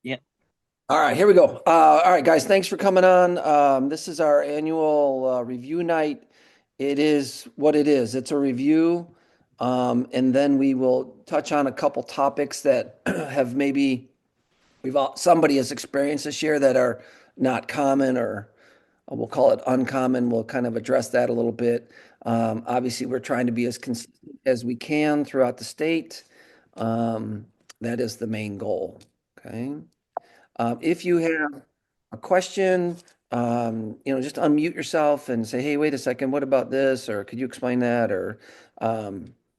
Yeah. All right, here we go. All right, guys, thanks for coming on. This is our annual review night. It is what it is. It's a review, and then we will touch on a couple topics that have maybe somebody has experienced this year that are not common, or we'll call it uncommon. We'll kind of address that a little bit. Obviously, we're trying to be as consistent as we can throughout the state. Um, that is the main goal. Okay. If you have a question, just unmute yourself and say, "Hey, wait a second, what about this?" Or could you explain that? Or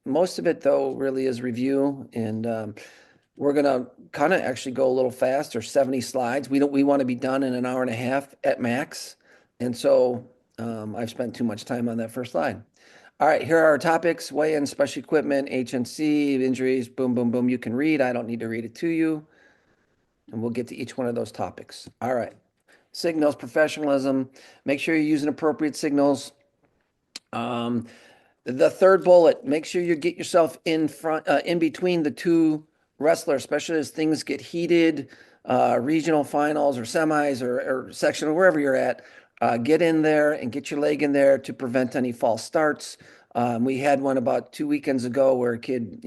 most of it, though, really is review, and we're gonna kind of actually go a little faster, 70 slides. We want to be done in an hour and a half at max, and so I've spent too much time on that first slide. All right, here are our topics: weigh-in, special equipment, HNC, injuries. Boom, boom, boom. You can read. I don't need to read it to you. And we'll get to each one of those topics. All right. Signals, professionalism. Make sure you're using appropriate signals. Um, the third bullet, make sure you get yourself in front, in between the two wrestlers, especially as things get heated, regional finals or semis or sectional, wherever you're at. Get in there and get your leg in there to prevent any false starts. We had one about 2 weekends ago where a kid,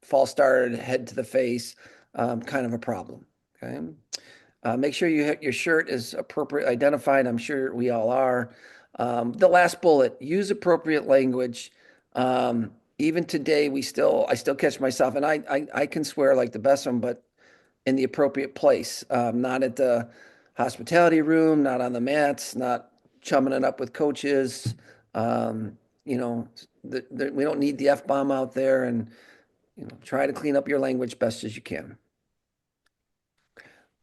false started, head to the face, kind of a problem. Okay. Make sure your shirt is appropriate identified. I'm sure we all are. The last bullet, use appropriate language. Even today, I still catch myself, and I can swear like the best of them, but in the appropriate place, not at the hospitality room, not on the mats, not chumming it up with coaches. Um, you know, we don't need the F-bomb out there, and try to clean up your language best as you can.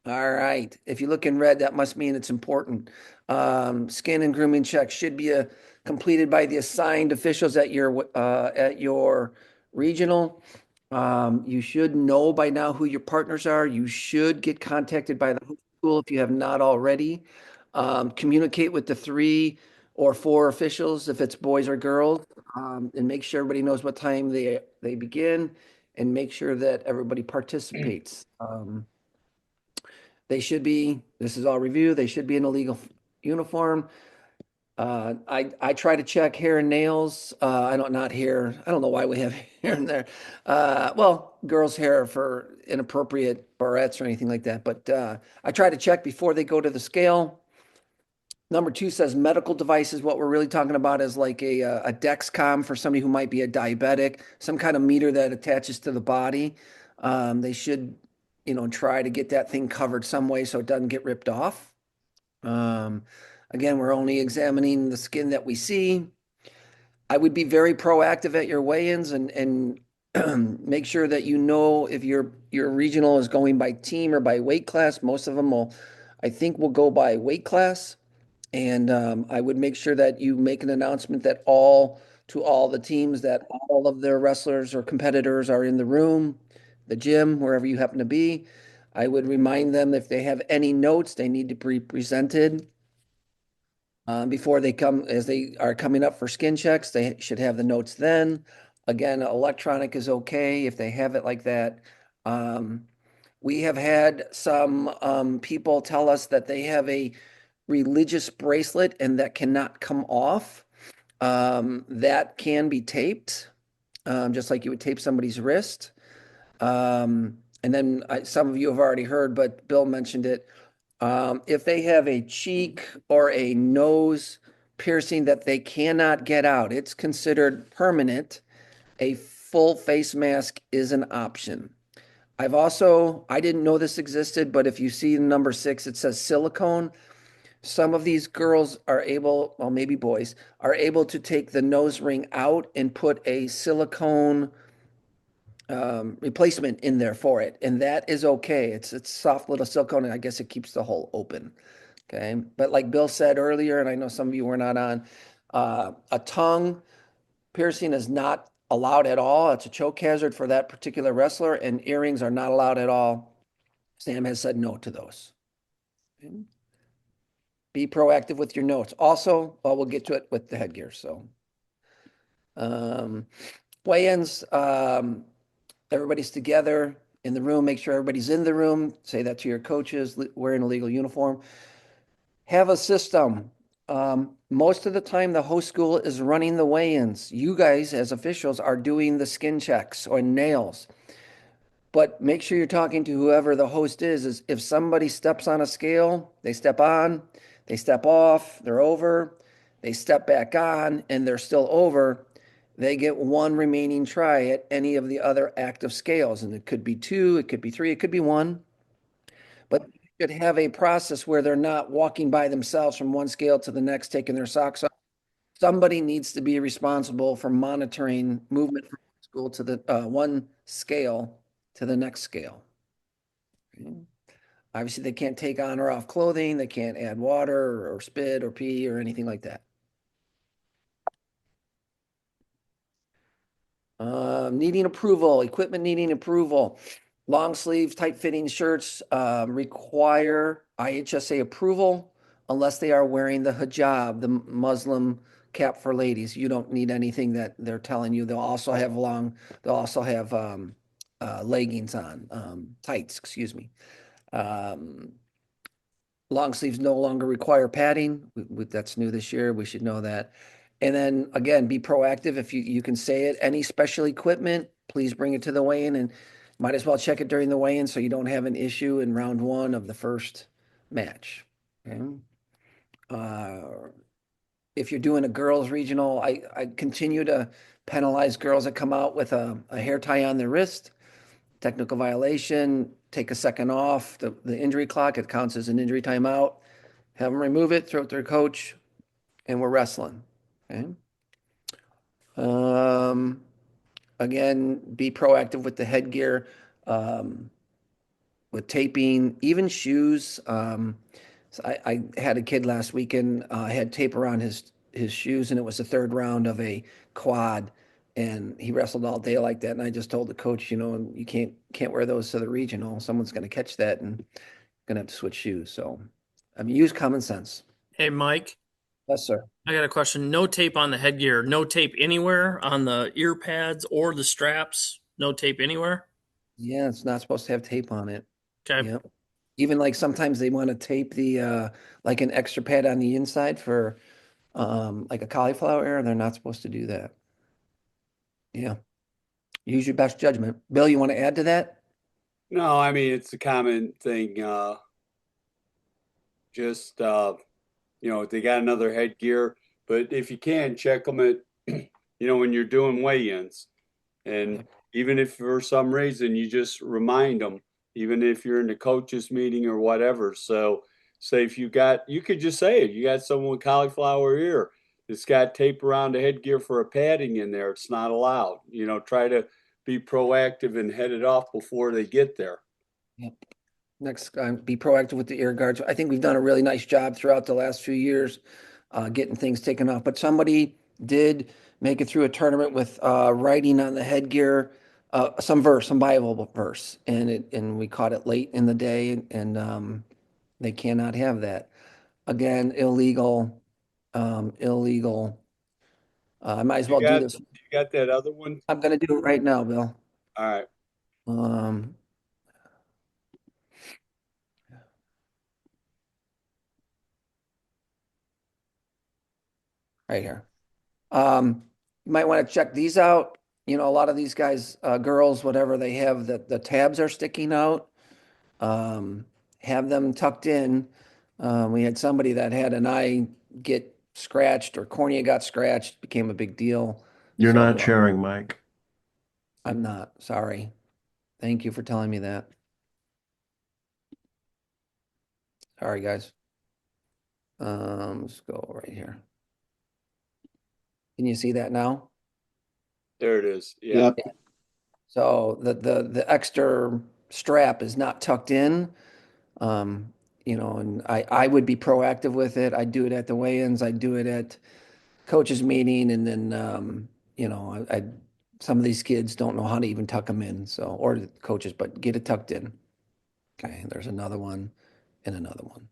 All right. If you look in red, that must mean it's important. Skin and grooming checks should be completed by the assigned officials at your regional. You should know by now who your partners are. You should get contacted by the high school if you have not already. Communicate with the 3 or 4 officials if it's boys or girls, and make sure everybody knows what time they begin, and make sure that everybody participates. This is all review, they should be in a legal uniform. I try to check hair and nails. Not hair. I don't know why we have hair in there. Well, girls' hair for inappropriate barrettes or anything like that. But I try to check before they go to the scale. Number 2 says medical devices. What we're really talking about is like a Dexcom for somebody who might be a diabetic, some kind of meter that attaches to the body. They should, try to get that thing covered some way so it doesn't get ripped off. Um, Again, we're only examining the skin that we see. I would be very proactive at your weigh-ins and make sure that you know if your regional is going by team or by weight class. Most of them I think, will go by weight class. And I would make sure that you make an announcement to all the teams that all of their wrestlers or competitors are in the room, the gym, wherever you happen to be. I would remind them if they have any notes, they need to be presented before they come, as they are coming up for skin checks. They should have the notes then. Again, electronic is okay if they have it like that. Um, we have had some people tell us that they have a religious bracelet and that cannot come off. That can be taped, just like you would tape somebody's wrist. And then some of you have already heard, but Bill mentioned it. If they have a cheek or a nose piercing that they cannot get out, it's considered permanent. A full face mask is an option. I didn't know this existed, but if you see number 6, it says silicone. Some of these girls are able, well, maybe boys, are able to take the nose ring out and put a silicone replacement in there for it, and that is okay. It's soft little silicone, and I guess it keeps the hole open. Okay, but like Bill said earlier, and I know some of you were not on, a tongue piercing is not allowed at all. It's a choke hazard for that particular wrestler, and earrings are not allowed at all. Sam has said no to those. Okay. Be proactive with your notes. Also, well, we'll get to it with the headgear. So, um, weigh-ins, everybody's together. in the room, make sure everybody's in the room. Say that to your coaches, wearing a legal uniform. Have a system. Most of the time, the host school is running the weigh-ins. You guys, as officials, are doing the skin checks or nails. But make sure you're talking to whoever the host is if somebody steps on a scale, they step on, they step off, they're over, they step back on, and they're still over, they get one remaining try at any of the other active scales. And it could be two, it could be three, it could be one. But you should have a process where they're not walking by themselves from one scale to the next, taking their socks off. Somebody needs to be responsible for monitoring movement from one school to the one scale to the next scale. Okay. Obviously, they can't take on or off clothing. They can't add water or spit or pee or anything like that. Needing approval, equipment needing approval. Long sleeves, tight fitting shirts require IHSA approval unless they are wearing the hijab, the Muslim cap for ladies. You don't need anything that they're telling you. They'll also have leggings on, tights, excuse me. Um, Long sleeves no longer require padding. That's new this year. We should know that. And then again, be proactive. If you can say it, any special equipment, please bring it to the weigh-in and might as well check it during the weigh-in so you don't have an issue in round one of the first match. Okay. Uh, if you're doing a girls regional, I continue to penalize girls that come out with a hair tie on their wrist, technical violation, take a second off the injury clock. It counts as an injury timeout. Have them remove it, throw it to their coach, and we're wrestling. Okay. Um, Again, be proactive with the headgear, um, with taping, even shoes. So I had a kid last weekend, had tape around his shoes, and it was the third round of a quad, and he wrestled all day like that. And I just told the coach, you can't wear those to the regional. Someone's going to catch that and gonna have to switch shoes. So, I mean, use common sense. Hey, Mike, Yes, sir. I got a question. No tape on the headgear. No tape anywhere on the ear pads or the straps. No tape anywhere. Yeah, it's not supposed to have tape on it. Okay. Yeah. Even like sometimes they want to tape the like an extra pad on the inside for like a cauliflower ear, and they're not supposed to do that. Yeah. Use your best judgment. Bill, you want to add to that? No, I mean it's a common thing. Just they got another headgear, but if you can check them at, when you're doing weigh-ins, and Yep. even if for some reason you just remind them, even if you're in the coaches meeting or whatever. So, say if you could just say it. You got someone with cauliflower ear. It's got tape around the headgear for a padding in there. It's not allowed. Try to be proactive and head it off before they get there. Yep. Next, be proactive with the ear guards. I think we've done a really nice job throughout the last few years getting things taken off. But somebody did make it through a tournament with writing on the headgear, some Bible verse, and we caught it late in the day, and they cannot have that. Again, illegal, illegal. I might as You well do got this. you got that other one? I'm going to do it right now, Bill. All right. Um, right here. You might want to check these out. A lot of these guys, girls, whatever, they have the tabs are sticking out. Um, have them tucked in. We had somebody that had an eye get scratched or cornea got scratched, became a big deal. You're not So sharing, Mike. I'm not sorry. Thank you for telling me that. Sorry, guys. Let's go right here. Can you see that now? There it is. Yeah. Yep. So the extra strap is not tucked in. Um, and I would be proactive with it. I'd do it at the weigh-ins. I'd do it at coaches meeting. And then, some of these kids don't know how to even tuck them in. So, or the coaches, but get it tucked in. Okay. There's another one and another one.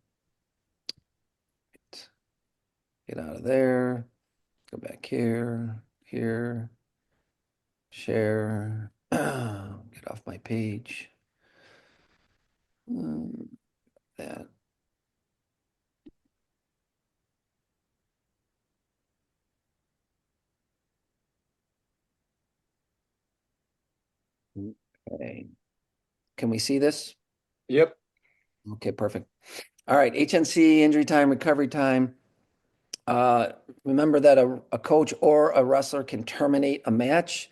Get out of there. Go back here, here, share, get off my page. Okay. Can we see this? Yep. Okay, perfect. All right, HNC, injury time, recovery time. Uh, Remember that a coach or a wrestler can terminate a match.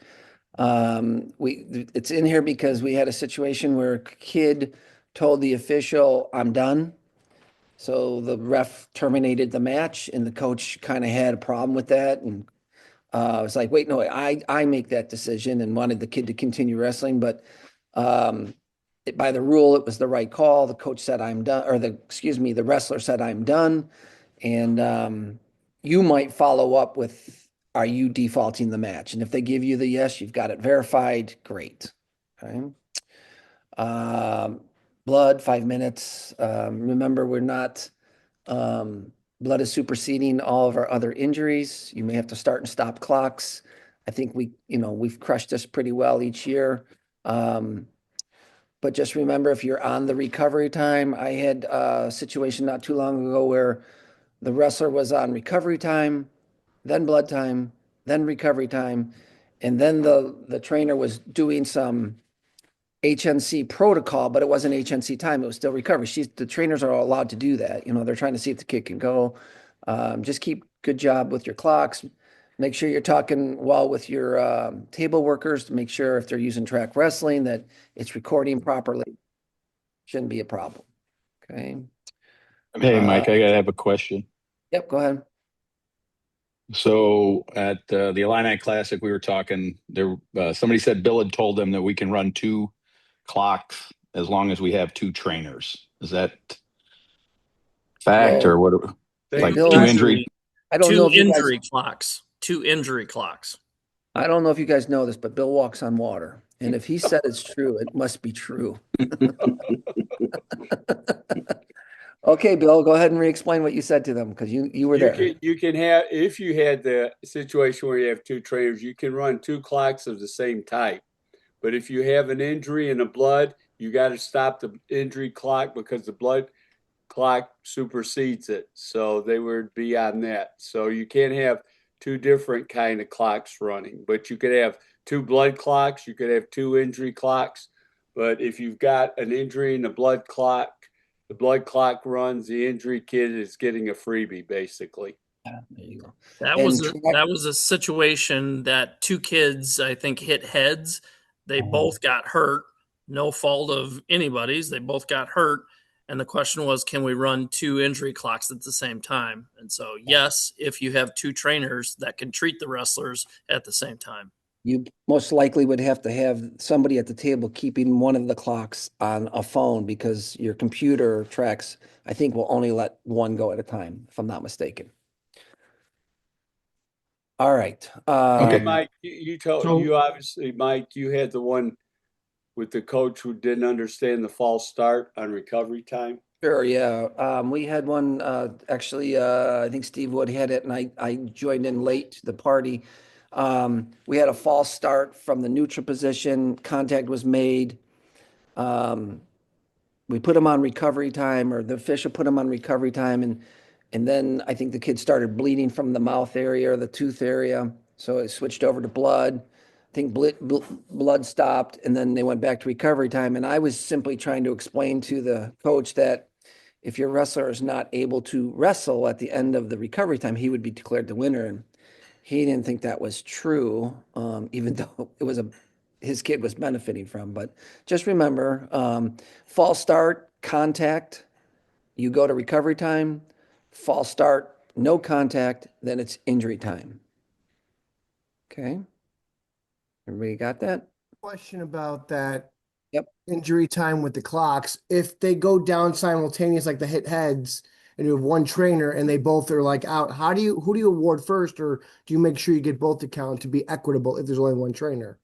It's in here because we had a situation where a kid told the official, "I'm done." So the ref terminated the match, and the coach kind of had a problem with that, and it's like, wait, no, I make that decision, and wanted the kid to continue wrestling, but by the rule, it was the right call. The coach said, "I'm done," or the wrestler said, "I'm done," and you might follow up with, "Are you defaulting the match?" And if they give you the yes, you've got it verified. Great. Okay. Um, Blood, 5 minutes. Remember, we're not, blood is superseding all of our other injuries. You may have to start and stop clocks. I think we've crushed this pretty well each year. But just remember, if you're on the recovery time, I had a situation not too long ago where the wrestler was on recovery time, then blood time, then recovery time, and then the trainer was doing some HNC protocol, but it wasn't HNC time. It was still recovery. The trainers are allowed to do that. They're trying to see if the kid can go. Just keep good job with your clocks. Make sure you're talking well with your table workers to make sure if they're using track wrestling that it's recording properly. Shouldn't be a problem. Okay. Hey, Uh, Mike, I gotta have a question. yep, go ahead. So at the Illini Classic, we were talking there. Somebody said Bill had told them that we can run two clocks as long as we have two trainers. Is that fact or Well, what? hey, They Like Bill, two used injury? to. I don't know Two if you guys, injury clocks. Two injury clocks. I don't know if you guys know this, but Bill walks on water. And if he said it's true, it must be true. Okay, Bill, go ahead and re-explain what you said to them because you were there. You can have, if you had the situation where you have two trainers, you can run two clocks of the same type. But if you have an injury in the blood, you got to stop the injury clock because the blood clock supersedes it. So they would be on that. So you can't have two different kind of clocks running, but you could have two blood clocks, you could have two injury clocks. But if you've got an injury in the blood clock runs, the injury kid is getting a freebie basically. Yeah, there you go. That was And a track, that was a situation that two kids, I think, hit heads. They both got hurt. No fault of anybody's. They both got hurt. And the question was, can we run two injury clocks at the same time? And so, yes, if you have two trainers that can treat the wrestlers at the same time. you most likely would have to have somebody at the table keeping one of the clocks on a phone because your computer tracks, I think, will only let one go at a time, if I'm not mistaken. All right. Hey, Okay. Mike, So you obviously, Mike, you had the one with the coach who didn't understand the false start on recovery time. Sure, yeah. We had one, actually, I think Steve Wood had it and I joined in late to the party. We had a false start from the neutral position, contact was made. Um, we put him on recovery time, or the official put him on recovery time, and then I think the kid started bleeding from the mouth area or the tooth area, so it switched over to blood. I think blood stopped, and then they went back to recovery time. And I was simply trying to explain to the coach that if your wrestler is not able to wrestle at the end of the recovery time, he would be declared the winner. And he didn't think that was true, even though it was his kid was benefiting from. But just remember, false start, contact, you go to recovery time, false start, no contact, then it's injury time. Okay, everybody got that? Question about that Yep. injury time with the clocks. If they go down simultaneous, like the hit heads, and you have one trainer and they both are like out, who do you award first, or do you make sure you get both to count to be equitable if there's only one trainer?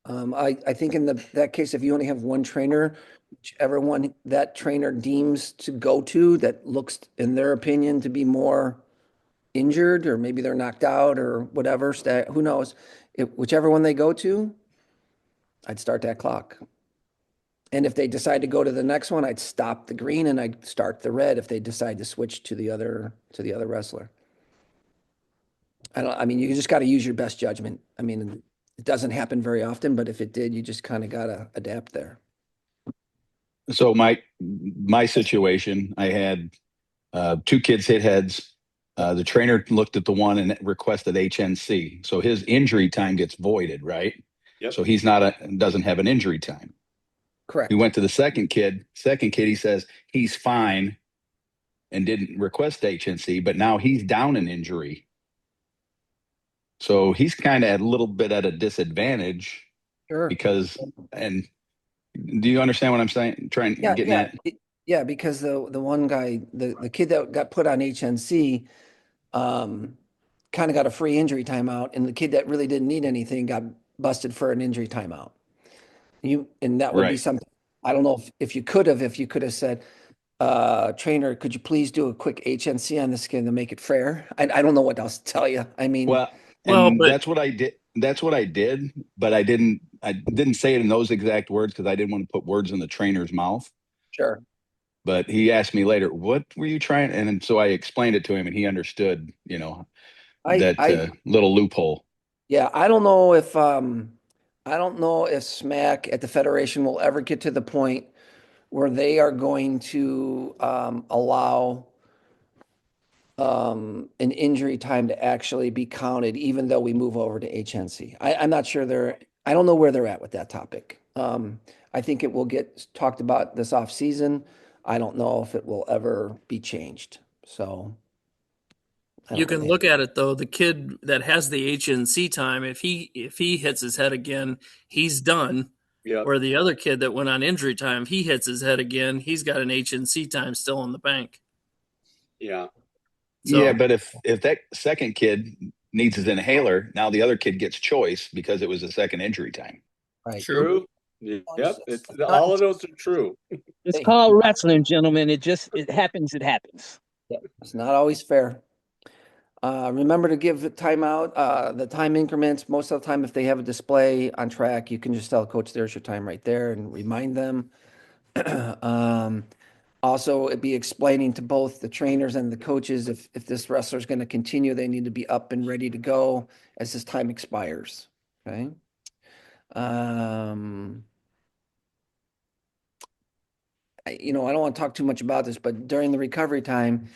I think in that case, if you only have one trainer, whichever one that trainer deems to go to that looks, in their opinion, to be more injured, or maybe they're knocked out or whatever, who knows? Whichever one they go to, I'd start that clock. And if they decide to go to the next one, I'd stop the green and I'd start the red if they decide to switch to the other wrestler. I mean, you just got to use your best judgment. I mean, It doesn't happen very often, but if it did, you just kind of got to adapt there. So my situation, I had two kids hit heads. The trainer looked at the one and requested HNC. So his injury time gets voided, right? Yep. So he's doesn't have an injury time. Correct. He went to the second kid. Second kid, he says he's fine and didn't request HNC, but now he's down an injury. So he's kind of a little bit at a disadvantage Sure. because, and do you understand what I'm saying? Getting at? Yeah, because the one guy, the kid that got put on HNC, kind of got a free injury timeout, and the kid that really didn't need anything got busted for an injury timeout. And that would be Right. something, I don't know if you could have said, trainer, could you please do a quick HNC on this kid to make it fair? I don't know what else to tell you. I mean, Well, Well, and but that's what I did. That's what I did, but I didn't say it in those exact words because I didn't want to put words in the trainer's mouth. sure. But he asked me later, "What were you trying?" And so I explained it to him, and he understood. That I little loophole. Yeah, I don't know if SMAC at the Federation will ever get to the point where they are going to allow an injury time to actually be counted, even though we move over to HNC. I'm not sure I don't know where they're at with that topic. I think it will get talked about this off season. I don't know if it will ever be changed. So I you don't can really. look at it though. The kid that has the HNC time, if he hits his head again, he's done. Yep. Where the other kid that went on injury time, if he hits his head again, he's got an HNC time still in the bank. Yeah. Yeah, So but if that second kid needs his inhaler, now the other kid gets choice because it was a second injury time. Right. true. True. It's Yep. It's not- all of those are true. It's hey, called wrestling, gentlemen. It happens. It happens. yeah, it's not always fair. Remember to give the timeout, the time increments. Most of the time, if they have a display on track, you can just tell coach, there's your time right there and remind them. Um, Also, it'd be explaining to both the trainers and the coaches, if this wrestler is going to continue, they need to be up and ready to go as this time expires. Okay. I don't want to talk too much about this, but during the recovery time,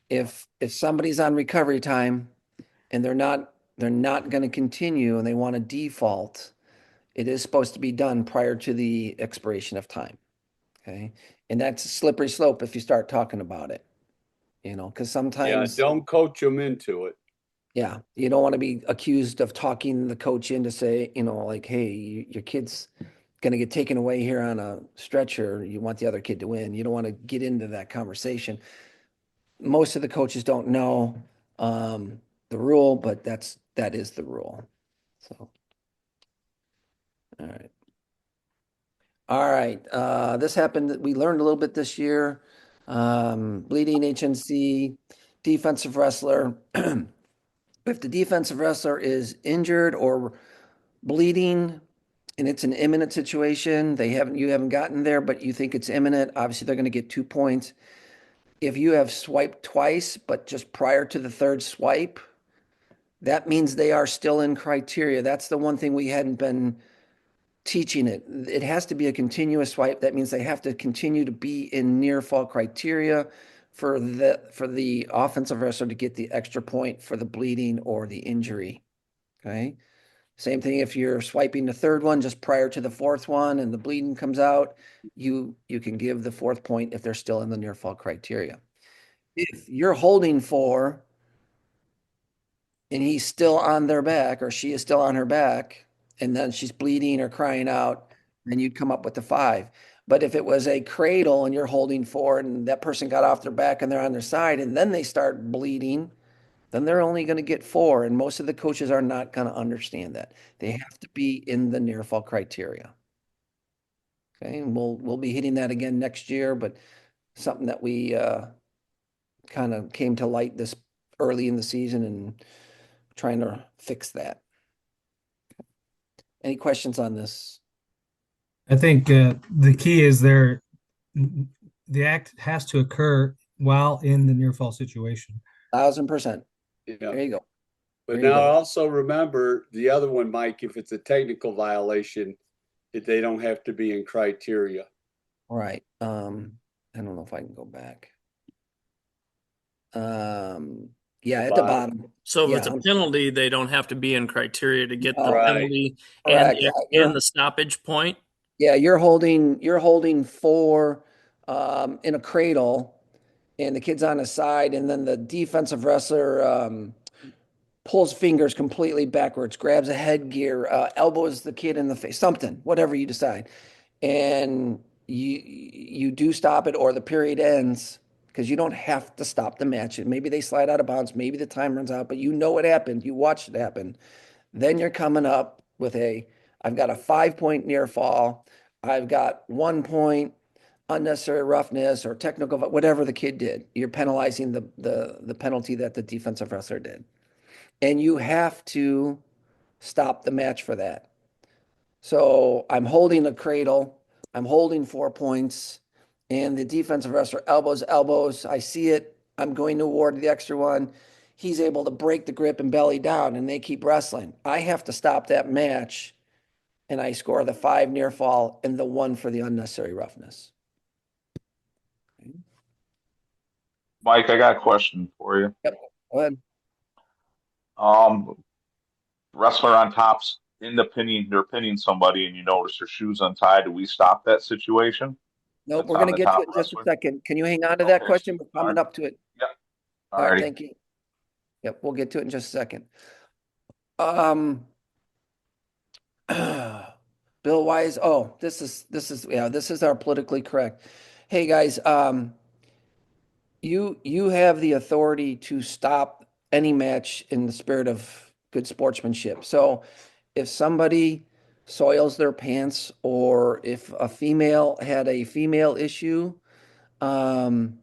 if somebody's on recovery time and they're not going to continue and they want to default, it is supposed to be done prior to the expiration of time. Okay. And that's a slippery slope if you start talking about it, because Yeah. sometimes, Don't coach them into it. yeah, you don't want to be accused of talking the coach in to say, like, hey, your kid's going to get taken away here on a stretcher. You want the other kid to win. You don't want to get into that conversation. Most of the coaches don't know the rule, but that is the rule. So, all right. All right. This happened. We learned a little bit this year. Bleeding HNC, defensive wrestler. If the defensive wrestler is injured or bleeding and it's an imminent situation, you haven't gotten there, but you think it's imminent, obviously they're going to get 2 points. If you have swiped twice, but just prior to the third swipe, that means they are still in criteria. That's the one thing we hadn't been teaching it. It has to be a continuous swipe. That means they have to continue to be in near fall criteria for the offensive wrestler to get the extra point for the bleeding or the injury. Okay. Same thing if you're swiping the third one just prior to the fourth one and the bleeding comes out, you can give the 4th point if they're still in the near fall criteria. If you're holding 4 and he's still on their back or she is still on her back and then she's bleeding or crying out, then you'd come up with the 5. But if it was a cradle and you're holding 4 and that person got off their back and they're on their side and then they start bleeding, then they're only going to get 4. And most of the coaches are not going to understand that. They have to be in the near fall criteria. Okay. And we'll be hitting that again next year, but something that we kind of came to light this early in the season and trying to fix that. Any questions on this? I think the key is the act has to occur while in the near fall situation. 1,000%. Yeah. There you go. But There you now go. also remember the other one, Mike, if it's a technical violation, they don't have to be in criteria. All right. I don't know if I can go back. Yeah, The at the bottom. bottom. So if Yeah, it's a penalty, they don't have to be in criteria to get the no, Right. penalty and correct. Yeah, and the stoppage point. you're holding four in a cradle and the kid's on his side, and then the defensive wrestler pulls fingers completely backwards, grabs a headgear, elbows the kid in the face, something, whatever you decide. And you do stop it or the period ends because you don't have to stop the match. And maybe they slide out of bounds, maybe the time runs out, but you know what happened. You watched it happen. Then you're coming up with I've got a 5 point near fall. I've got 1 point unnecessary roughness or technical, whatever the kid did. You're penalizing the penalty that the defensive wrestler did. And you have to stop the match for that. So I'm holding a cradle, I'm holding 4 points, and the defensive wrestler elbows. I see it. I'm going to award the extra one. He's able to break the grip and belly down, and they keep wrestling. I have to stop that match, and I score the 5 near fall and the 1 for the unnecessary roughness. Mike, I got a question for you. Yep. Go ahead. Um, Wrestler on top's they're pinning somebody and you notice their shoes untied. Do we stop that situation? Nope, That's we're going on to the get to top it in just a wrestler? second. Can you hang on to that Okay. question? We're All coming right. up to it. Yep. All right, Alrighty. thank you. Yep, we'll get to it in just a second. Um, Bill Wise. Oh, this is our politically correct. Hey guys, you have the authority to stop any match in the spirit of good sportsmanship. So if somebody soils their pants or if a female had a female issue, um,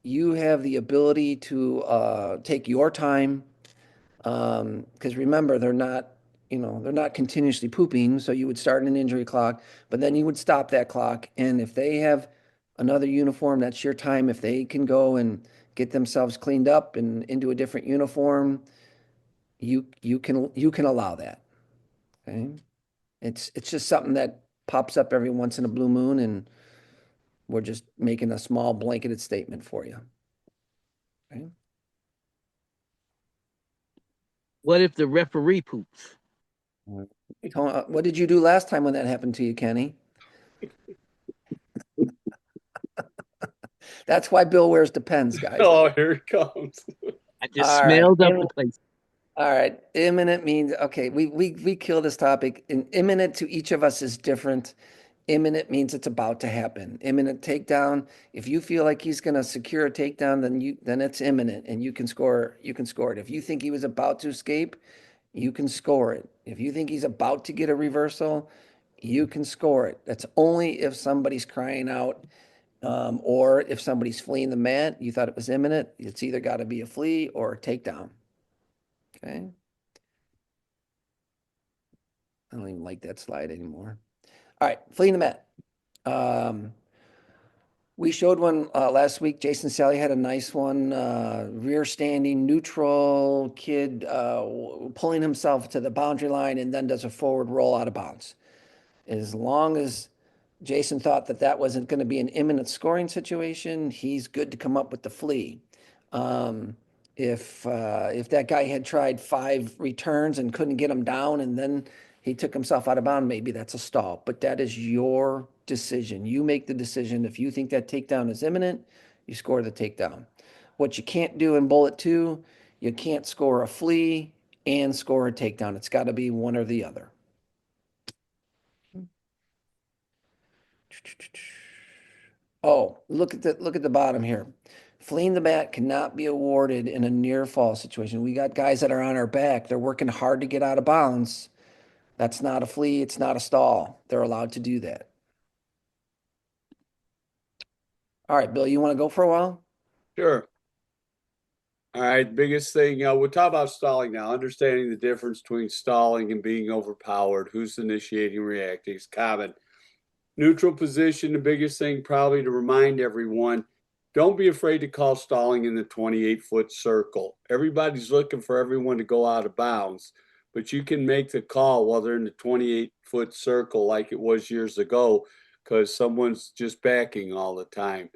you have the ability to take your time. Because remember, they're not continuously pooping, so you would start an injury clock, but then you would stop that clock. And if they have another uniform, that's your time. If they can go and get themselves cleaned up and into a different uniform, you can allow that. Okay. It's just something that pops up every once in a blue moon, and we're just making a small blanketed statement for you. Okay. What if the referee poops? What did you do last time when that happened to you, Kenny? That's why Bill wears Depends, guys. Oh, here it comes. I just All right. smelled up the place. All right. Imminent means, okay, we kill this topic. And imminent to each of us is different. Imminent means it's about to happen. Imminent takedown. If you feel like he's going to secure a takedown, then it's imminent and you can score it. If you think he was about to escape, you can score it. If you think he's about to get a reversal, you can score it. That's only if somebody's crying out, or if somebody's fleeing the mat, you thought it was imminent. It's either got to be a flee or a takedown. Okay. I don't even like that slide anymore. All right, fleeing the mat. We showed one last week. Jason Sally had a nice one. Rear standing, neutral kid pulling himself to the boundary line and then does a forward roll out of bounds. As long as Jason thought that that wasn't going to be an imminent scoring situation, he's good to come up with the flee. If that guy had tried 5 returns and couldn't get him down and then he took himself out of bound, maybe that's a stall. But that is your decision. You make the decision. If you think that takedown is imminent, you score the takedown. What you can't do in bullet 2, you can't score a flee and score a takedown. It's got to be one or the other. Oh, look at the bottom here. Fleeing the mat cannot be awarded in a near fall situation. We got guys that are on our back. They're working hard to get out of bounds. That's not a flee. It's not a stall. They're allowed to do that. All right, Bill, you want to go for a while? Sure. All right, biggest thing, we'll talk about stalling now, understanding the difference between stalling and being overpowered, who's initiating, reacting, is common. Neutral position, the biggest thing probably to remind everyone, don't be afraid to call stalling in the 28-foot circle. Everybody's looking for everyone to go out of bounds, but you can make the call while they're in the 28-foot circle like it was years ago because someone's just backing all the time.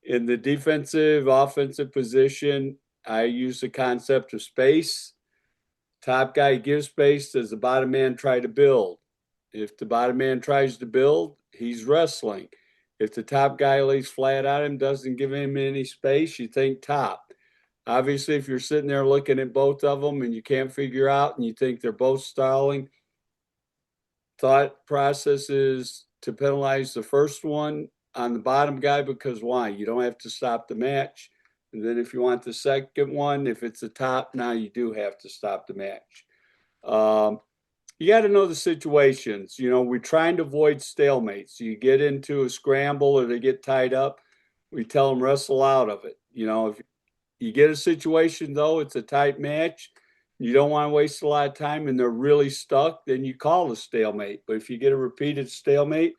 In the defensive, offensive position, I use the concept of space. Top guy gives space. Does the bottom man try to build? If the bottom man tries to build, he's wrestling. If the top guy lays flat on him, doesn't give him any space, you think top. Obviously, if you're sitting there looking at both of them and you can't figure out and you think they're both stalling, thought process is to penalize the first one on the bottom guy because why? You don't have to stop the match. And then if you want the second one, if it's the top, now you do have to stop the match. You got to know the situations. You know, we're trying to avoid stalemates. You get into a scramble or they get tied up, we tell them wrestle out of it. You know, if you get a situation though, it's a tight match, you don't want to waste a lot of time and they're really stuck, then you call a stalemate. But if you get a repeated stalemate,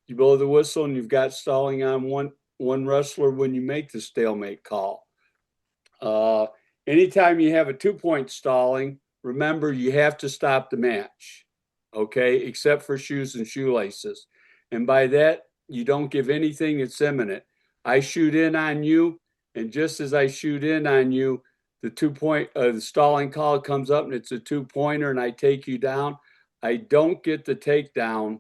you blow the whistle and you've got stalling on one wrestler when you make the stalemate call. Anytime you have a 2-point stalling, remember you have to stop the match, okay, except for shoes and shoelaces. And by that, you don't give anything that's imminent. I shoot in on you, and just as I shoot in on you, the stalling call comes up and it's a 2-pointer and I take you down. I don't get the takedown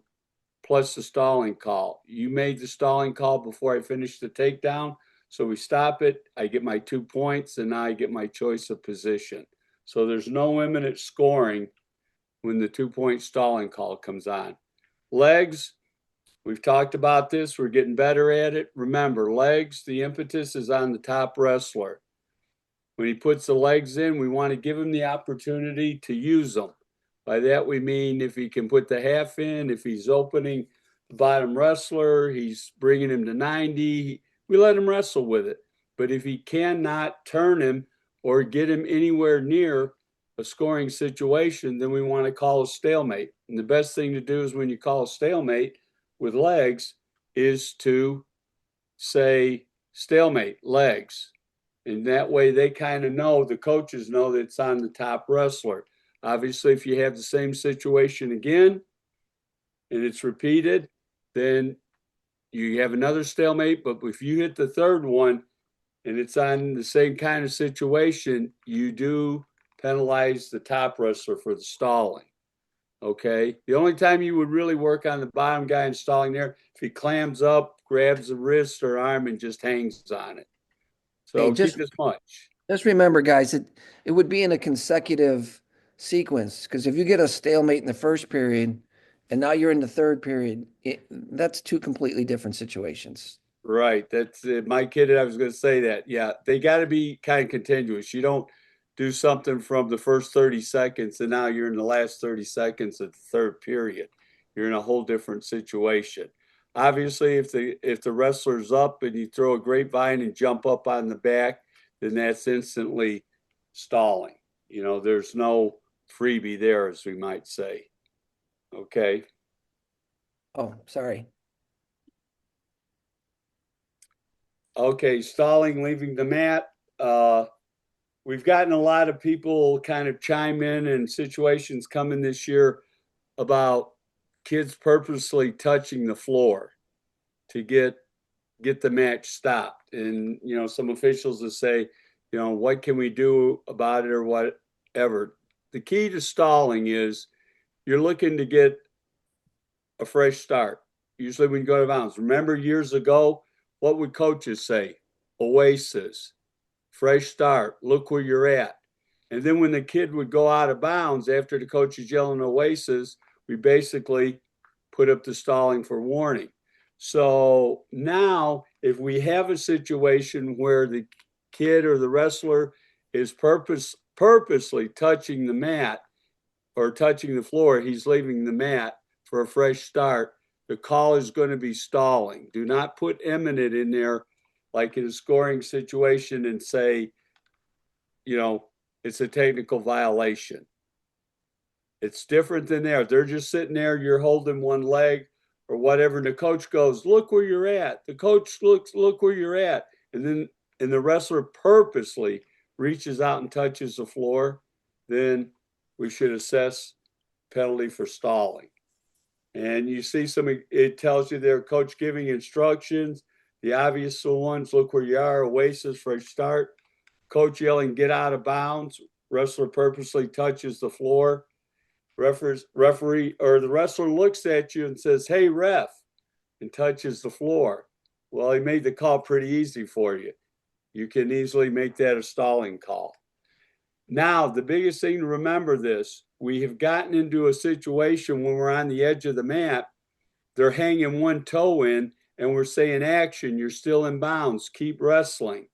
plus the stalling call. You made the stalling call before I finished the takedown. So we stop it. I get my 2 points and now I get my choice of position. So there's no imminent scoring when the 2-point stalling call comes on. Legs, we've talked about this. We're getting better at it. Remember, legs, the impetus is on the top wrestler. When he puts the legs in, we want to give him the opportunity to use them. By that, we mean if he can put the half in, if he's opening the bottom wrestler, he's bringing him to 90, we let him wrestle with it. But if he cannot turn him or get him anywhere near a scoring situation, then we want to call a stalemate. And the best thing to do is when you call a stalemate with legs is to say stalemate, legs. And that way they kind of know, the coaches know that it's on the top wrestler. Obviously, if you have the same situation again and it's repeated, then you have another stalemate. But if you hit the third one and it's on the same kind of situation, you do penalize the top wrestler for the stalling. Okay. The only time you would really work on the bottom guy and stalling there, if he clams up, grabs the wrist or arm and just hangs on it. So Hey, keep this much. just remember, guys, it would be in a consecutive sequence because if you get a stalemate in the first period and now you're in the third period, that's two completely different situations. Right. That's my kid. I was going to say that. Yeah. They got to be kind of continuous. You don't do something from the first 30 seconds and now you're in the last 30 seconds of the third period. You're in a whole different situation. Obviously, if the wrestler's up and you throw a grapevine and jump up on the back, then that's instantly stalling. You know, there's no freebie there, as we might say. Okay. Oh, sorry. Okay, stalling, leaving the mat. We've gotten a lot of people kind of chime in and situations coming this year about kids purposely touching the floor to get the match stopped. And, you know, some officials will say, you know, what can we do about it or whatever. The key to stalling is you're looking to get a fresh start. Usually when you go to bounds. Remember years ago, what would coaches say? Oasis, fresh start, look where you're at. And then when the kid would go out of bounds after the coach is yelling Oasis, we basically put up the stalling for warning. So now if we have a situation where the kid or the wrestler is purposely touching the mat or touching the floor, he's leaving the mat for a fresh start, the call is going to be stalling. Do not put imminent in there like in a scoring situation and say, you know, it's a technical violation. It's different than there. They're just sitting there, you're holding one leg or whatever, and the coach goes, look where you're at. The coach look where you're at. And the wrestler purposely reaches out and touches the floor, then we should assess penalty for stalling. And you see it tells you there, coach giving instructions. The obvious ones, look where you are, oasis, fresh start. Coach yelling, get out of bounds. Wrestler purposely touches the floor. Referee or the wrestler looks at you and says, hey, ref, and touches the floor. Well, he made the call pretty easy for you. You can easily make that a stalling call. Now, the biggest thing to remember this, we have gotten into a situation when we're on the edge of the mat, they're hanging one toe in and we're saying action, you're still in bounds, keep wrestling.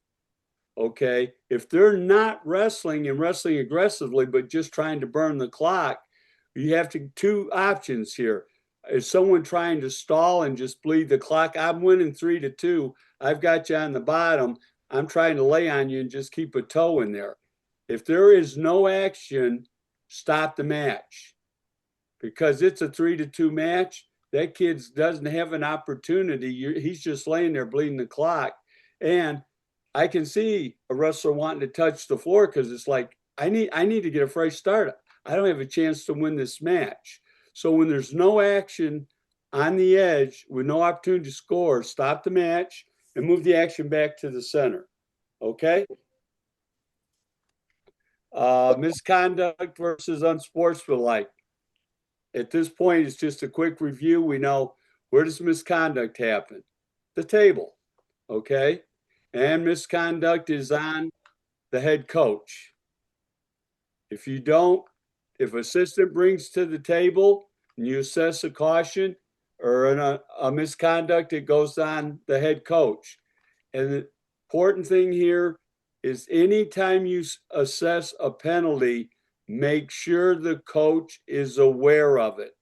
Okay, if they're not wrestling and wrestling aggressively, but just trying to burn the clock, you have two options here. Is someone trying to stall and just bleed the clock? I'm winning 3-2. I've got you on the bottom. I'm trying to lay on you and just keep a toe in there. If there is no action, stop the match. Because it's a 3-2 match, that kid doesn't have an opportunity. He's just laying there bleeding the clock. And I can see a wrestler wanting to touch the floor because it's like, I need to get a fresh start. I don't have a chance to win this match. So when there's no action on the edge with no opportunity to score, stop the match and move the action back to the center. Okay? Misconduct versus unsportsmanlike. At this point, it's just a quick review. We know, where does misconduct happen? The table. Okay? And misconduct is on the head coach. If assistant brings to the table and you assess a caution or a misconduct, it goes on the head coach. And the important thing here is anytime you assess a penalty, make sure the coach is aware of it.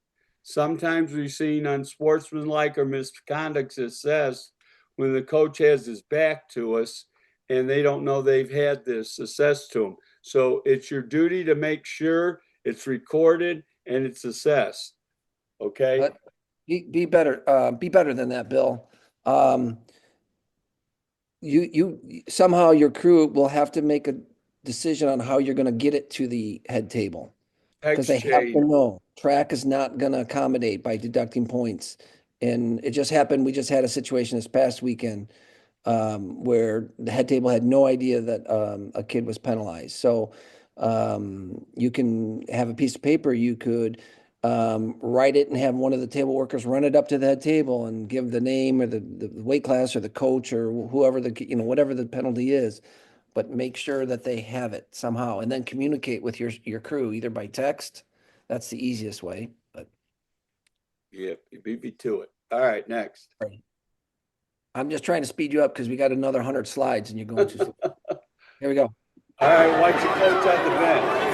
Sometimes we've seen unsportsmanlike or misconduct assessed when the coach has his back to us and they don't know they've had this assessed to them. So it's your duty to make sure it's recorded and it's assessed. Okay. But be better than that, Bill. You somehow your crew will have to make a decision on how you're going to get it to the head table because they have to know track is not going to accommodate by deducting points. And it just happened. We just had a situation this past weekend where the head table had no idea that a kid was penalized. So you can have a piece of paper. You could write it and have one of the table workers run it up to the head table and give the name or the weight class or the coach or whoever whatever the penalty is, but make sure that they have it somehow and then communicate with your crew either by text. That's the easiest way. But yep, you beat me to it. All right, next. I'm just trying to speed you up because we got another 100 slides and you're going too slow. Here we go. All right, watch your coach on the bench.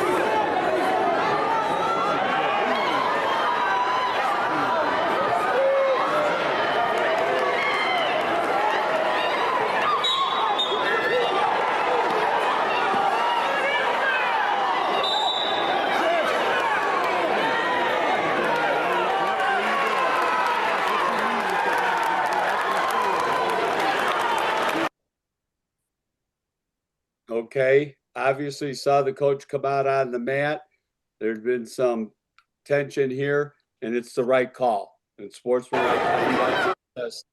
Okay, obviously saw the coach come out on the mat. There's been some tension here, and it's the right call. And sportsmanlike conduct.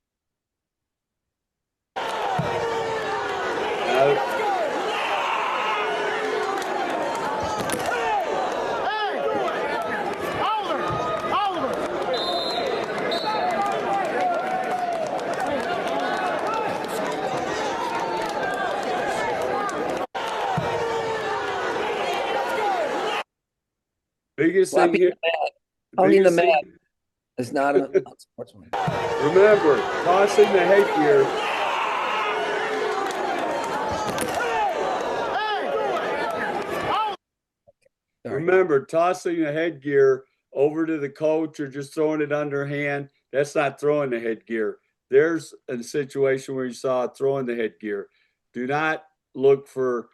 Biggest thing here. The mat is not a sportsman. Remember, tossing the headgear. Remember, tossing the headgear over to the coach or just throwing it underhand, that's not throwing the headgear. There's a situation where you saw throwing the headgear. Do not look for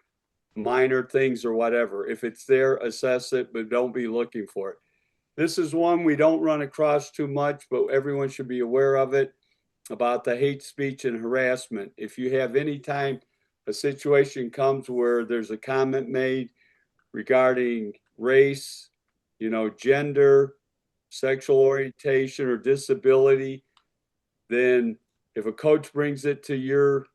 minor things or whatever. If it's there, assess it, but don't be looking for it. This is one we don't run across too much, but everyone should be aware of it, about the hate speech and harassment. If you have any time a situation comes where there's a comment made regarding race, gender, sexual orientation, or disability, then if a coach brings it to your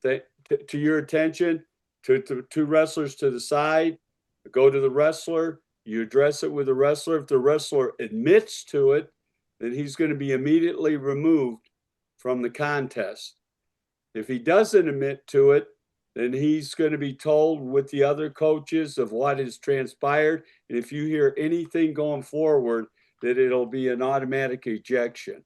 attention, to two wrestlers to the side, go to the wrestler, you address it with the wrestler. If the wrestler admits to it, then he's going to be immediately removed from the contest. If he doesn't admit to it, then he's going to be told with the other coaches of what has transpired. And if you hear anything going forward, that it'll be an automatic ejection.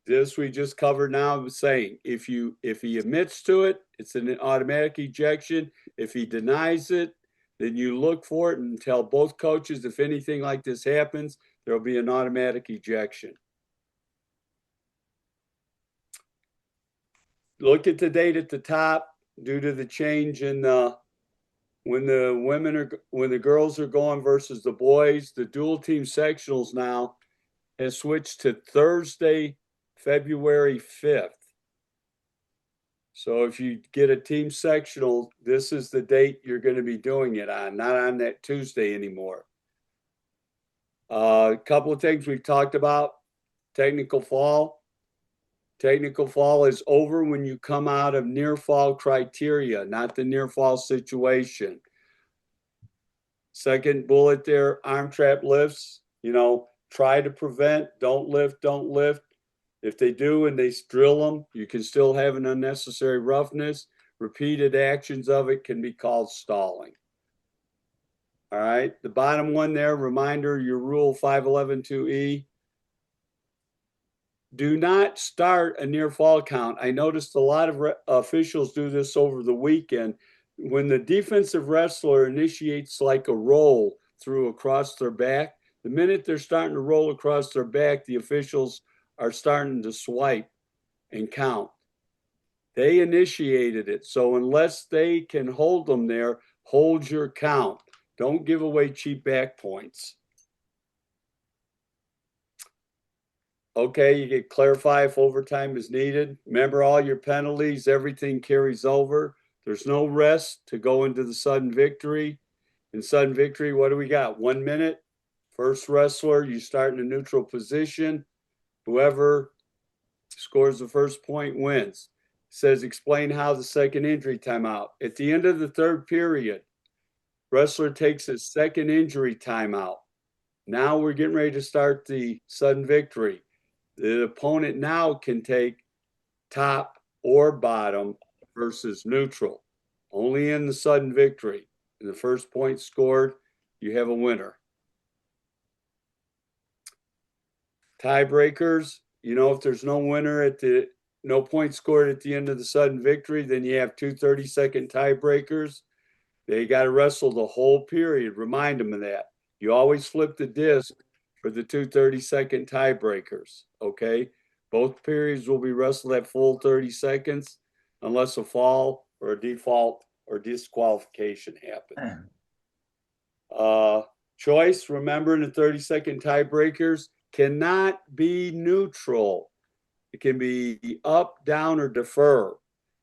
This we just covered now, saying if he admits to it, it's an automatic ejection. If he denies it, then you look for it and tell both coaches if anything like this happens, there'll be an automatic ejection. Look at the date at the top. Due to the change in when the girls are going versus the boys, the dual team sectionals now has switched to Thursday, February 5th. So if you get a team sectional, this is the date you're going to be doing it on, not on that Tuesday anymore. A couple of things we've talked about. Technical fall. Technical fall is over when you come out of near fall criteria, not the near fall situation. Second bullet there, arm trap lifts, try to prevent, don't lift. If they do and they drill them, you can still have an unnecessary roughness. Repeated actions of it can be called stalling. All right, the bottom one there, reminder, your rule 5112E. Do not start a near fall count. I noticed a lot of officials do this over the weekend. When the defensive wrestler initiates like a roll through across their back, the minute they're starting to roll across their back, the officials are starting to swipe and count. They initiated it. So unless they can hold them there, hold your count. Don't give away cheap back points. Okay, you get clarify if overtime is needed. Remember all your penalties, everything carries over. There's no rest to go into the sudden victory. In sudden victory, what do we got? 1 minute. First wrestler, you start in a neutral position. Whoever scores the first point wins. It says explain how the second injury timeout. At the end of the third period, wrestler takes his second injury timeout. Now we're getting ready to start the sudden victory. The opponent now can take top or bottom versus neutral. Only in the sudden victory. And the first point scored, you have a winner. Tiebreakers, if there's no winner no point scored at the end of the sudden victory, then you have 2 30-second tiebreakers. They got to wrestle the whole period. Remind them of that. You always flip the disc for the 2 30-second tiebreakers, okay? Both periods will be wrestled at full 30 seconds unless a fall or a default or disqualification happens. Choice, remember in the 30-second tiebreakers, cannot be neutral. It can be up, down, or defer.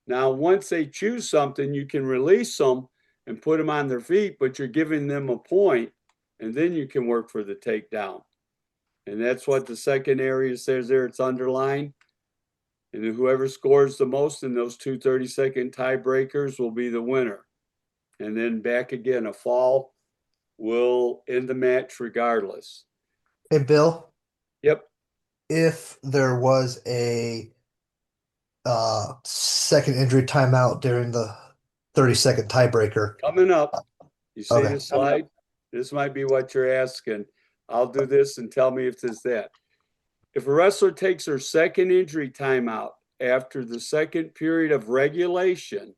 Now, once they choose something, you can release them and put them on their feet, but you're giving them a point, and then you can work for the takedown. And that's what the second area says there. It's underlined. And whoever scores the most in those 2 30-second tiebreakers will be the winner. And then back again, a fall will end the match regardless. Hey, Bill, Yep. if there was a second injury timeout during the 30-second tiebreaker. Coming up. You see Okay. the slide? This might be what you're asking. I'll do this and tell me if it's that. If a wrestler takes her second injury timeout after the second period of regulation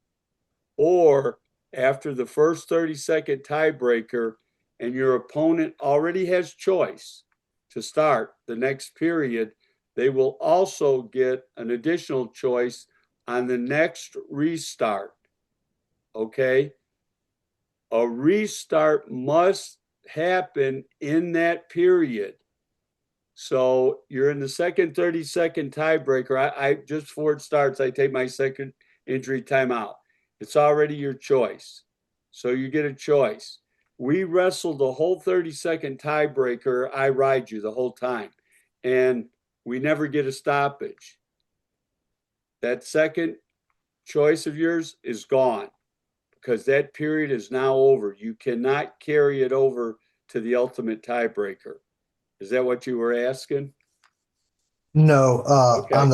or after the first 30-second tiebreaker and your opponent already has choice to start the next period, they will also get an additional choice on the next restart. Okay? A restart must happen in that period. So you're in the second 30-second tiebreaker. I just before it starts, I take my second injury timeout. It's already your choice. So you get a choice. We wrestled the whole 30-second tiebreaker. I ride you the whole time. And we never get a stoppage. That second choice of yours is gone because that period is now over. You cannot carry it over to the ultimate tiebreaker. Is that what you were asking? No, Okay. on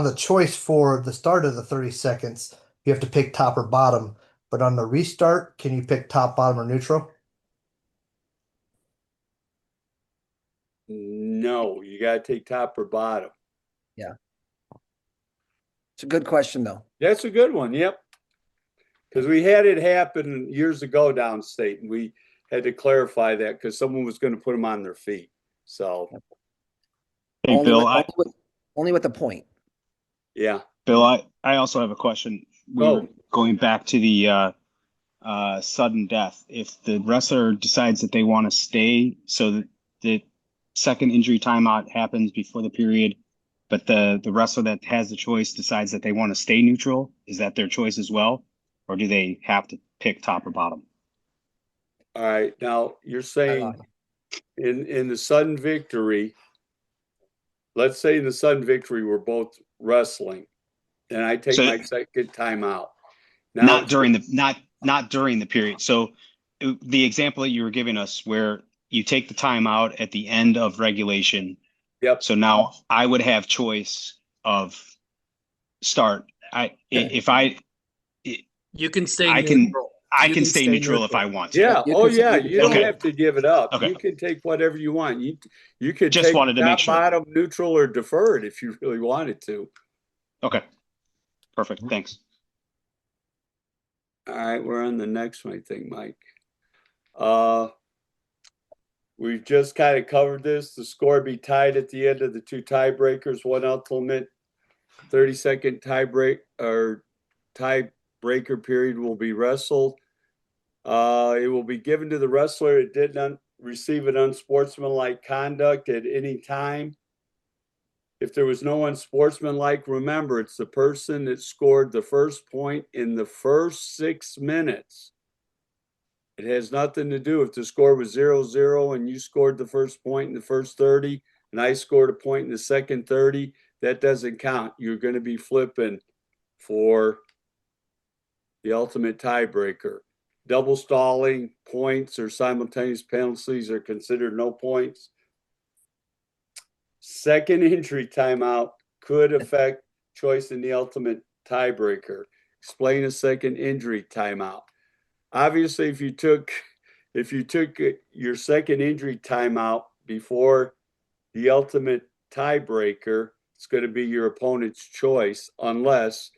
the choice for the start of the 30 seconds, you have to pick top or bottom. But on the restart, can you pick top, bottom, or neutral? No, you got to take top or bottom. Yeah. It's a good question, though. That's a good one. Yep. Because we had it happen years ago downstate, and we had to clarify that because someone was going to put them on their feet. So, Hey, Only Bill, with, only with the point. yeah. Bill, I also have a question. We were going back to the sudden death. If the wrestler decides that they want to stay, so that the second injury timeout happens before the period, but the wrestler that has the choice decides that they want to stay neutral, is that their choice as well? Or do they have to pick top or bottom? All right. Now you're saying in the sudden victory, let's say in the sudden victory, we're both wrestling, and I take my second timeout. Now, not during the period. So the example that you were giving us where you take the timeout at the end of regulation. Yep. So now I would have choice of start. You can stay neutral. I can stay neutral if I want to. Yeah. You Oh, can- yeah. you You don't have to give it up. Okay. You can take whatever you want. You could Just take wanted to make top, sure. bottom, neutral, or deferred if you really wanted to. Okay. Perfect. Thanks. All right, we're on the next one, I think, Mike. We've just kind of covered this. The score be tied at the end of the two tiebreakers, one ultimate 30-second tiebreak or tiebreaker period will be wrestled. It will be given to the wrestler that did not receive an unsportsmanlike conduct at any time. If there was no unsportsmanlike, remember, it's the person that scored the first point in the first 6 minutes. It has nothing to do if the score was 0-0 and you scored the first point in the first 30 and I scored a point in the second 30. That doesn't count. You're going to be flipping for the ultimate tiebreaker. Double stalling, points, or simultaneous penalties are considered no points. Second injury timeout could affect choice in the ultimate tiebreaker. Explain a second injury timeout. Obviously, if you took your second injury timeout before the ultimate tiebreaker, it's going to be your opponent's choice unless,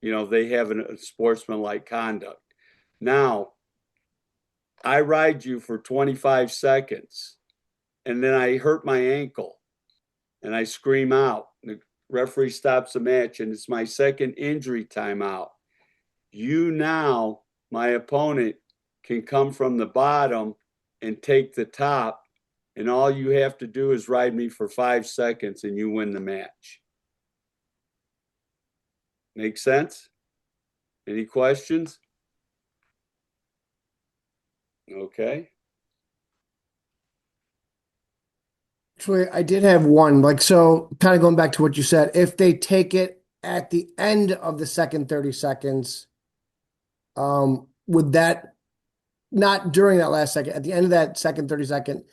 they have a sportsmanlike conduct. Now, I ride you for 25 seconds and then I hurt my ankle and I scream out. The referee stops the match and it's my second injury timeout. You now, my opponent, can come from the bottom and take the top, and all you have to do is ride me for 5 seconds and you win the match. Make sense? Any questions? Okay. Actually, I did have one. So kind of going back to what you said, if they take it at the end of the second 30 seconds, would that not during that last second, at the end of that second 30-second,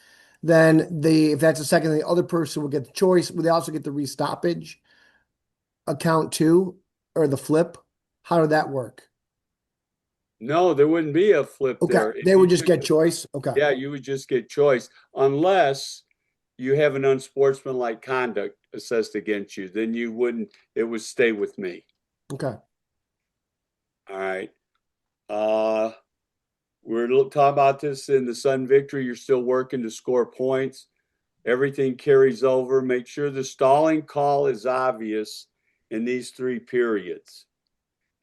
then if that's a second, the other person would get the choice. Would they also get the restoppage account too, or the flip? How did that work? No, there wouldn't be a flip there. Okay, they would just get choice. Okay. Yeah, you would just get choice unless you have an unsportsmanlike conduct assessed against you. Then you wouldn't. It would stay with me. Okay. All right. We're talking about this in the Sun Victory. You're still working to score points. Everything carries over. Make sure the stalling call is obvious in these 3 periods.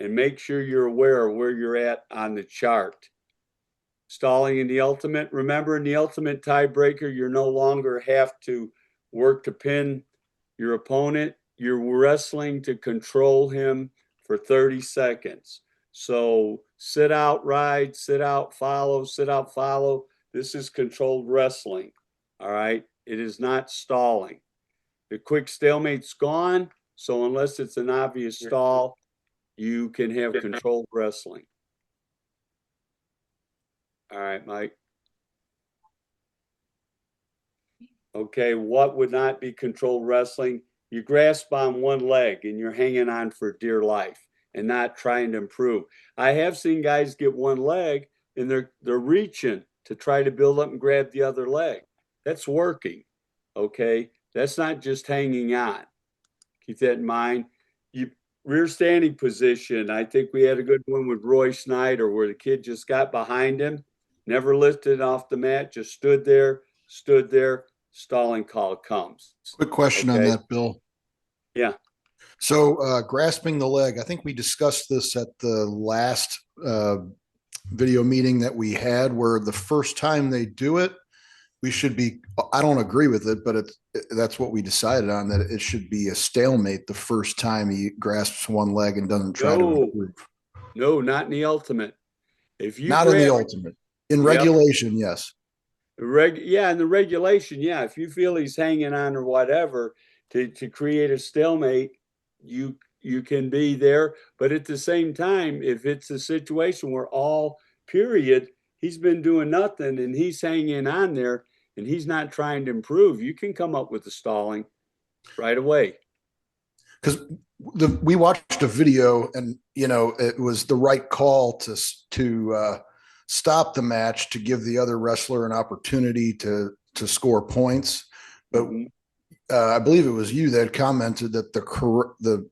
and make sure you're aware of where you're at on the chart. Stalling in the ultimate, remember in the ultimate tiebreaker, you no longer have to work to pin your opponent. You're wrestling to control him for 30 seconds. So sit out, ride, sit out, follow, sit out, follow. This is controlled wrestling. All right. It is not stalling. The quick stalemate's gone. So unless it's an obvious stall, you can have controlled wrestling. All right, Mike. Okay, what would not be controlled wrestling? You grasp on one leg and you're hanging on for dear life and not trying to improve. I have seen guys get one leg and they're reaching to try to build up and grab the other leg. That's working. Okay, that's not just hanging on. Keep that in mind. Rear standing position. I think we had a good one with Roy Snyder where the kid just got behind him, never lifted off the mat, just stood there. Stalling call comes. Quick question on that, Bill. Yeah. So grasping the leg, I think we discussed this at the last video meeting that we had, where the first time they do it, we should be, I don't agree with it, but that's what we decided on, that it should be a stalemate the first time he grasps one leg and doesn't try to improve. No, not in the ultimate. If you not in the ultimate. In regulation, yes. In the regulation, yeah. If you feel he's hanging on or whatever to create a stalemate, you can be there. But at the same time, if it's a situation where all period, he's been doing nothing and he's hanging on there and he's not trying to improve, you can come up with the stalling right away. Because we watched a video and, it was the right call to stop the match to give the other wrestler an opportunity to score points. But I believe it was you that commented that the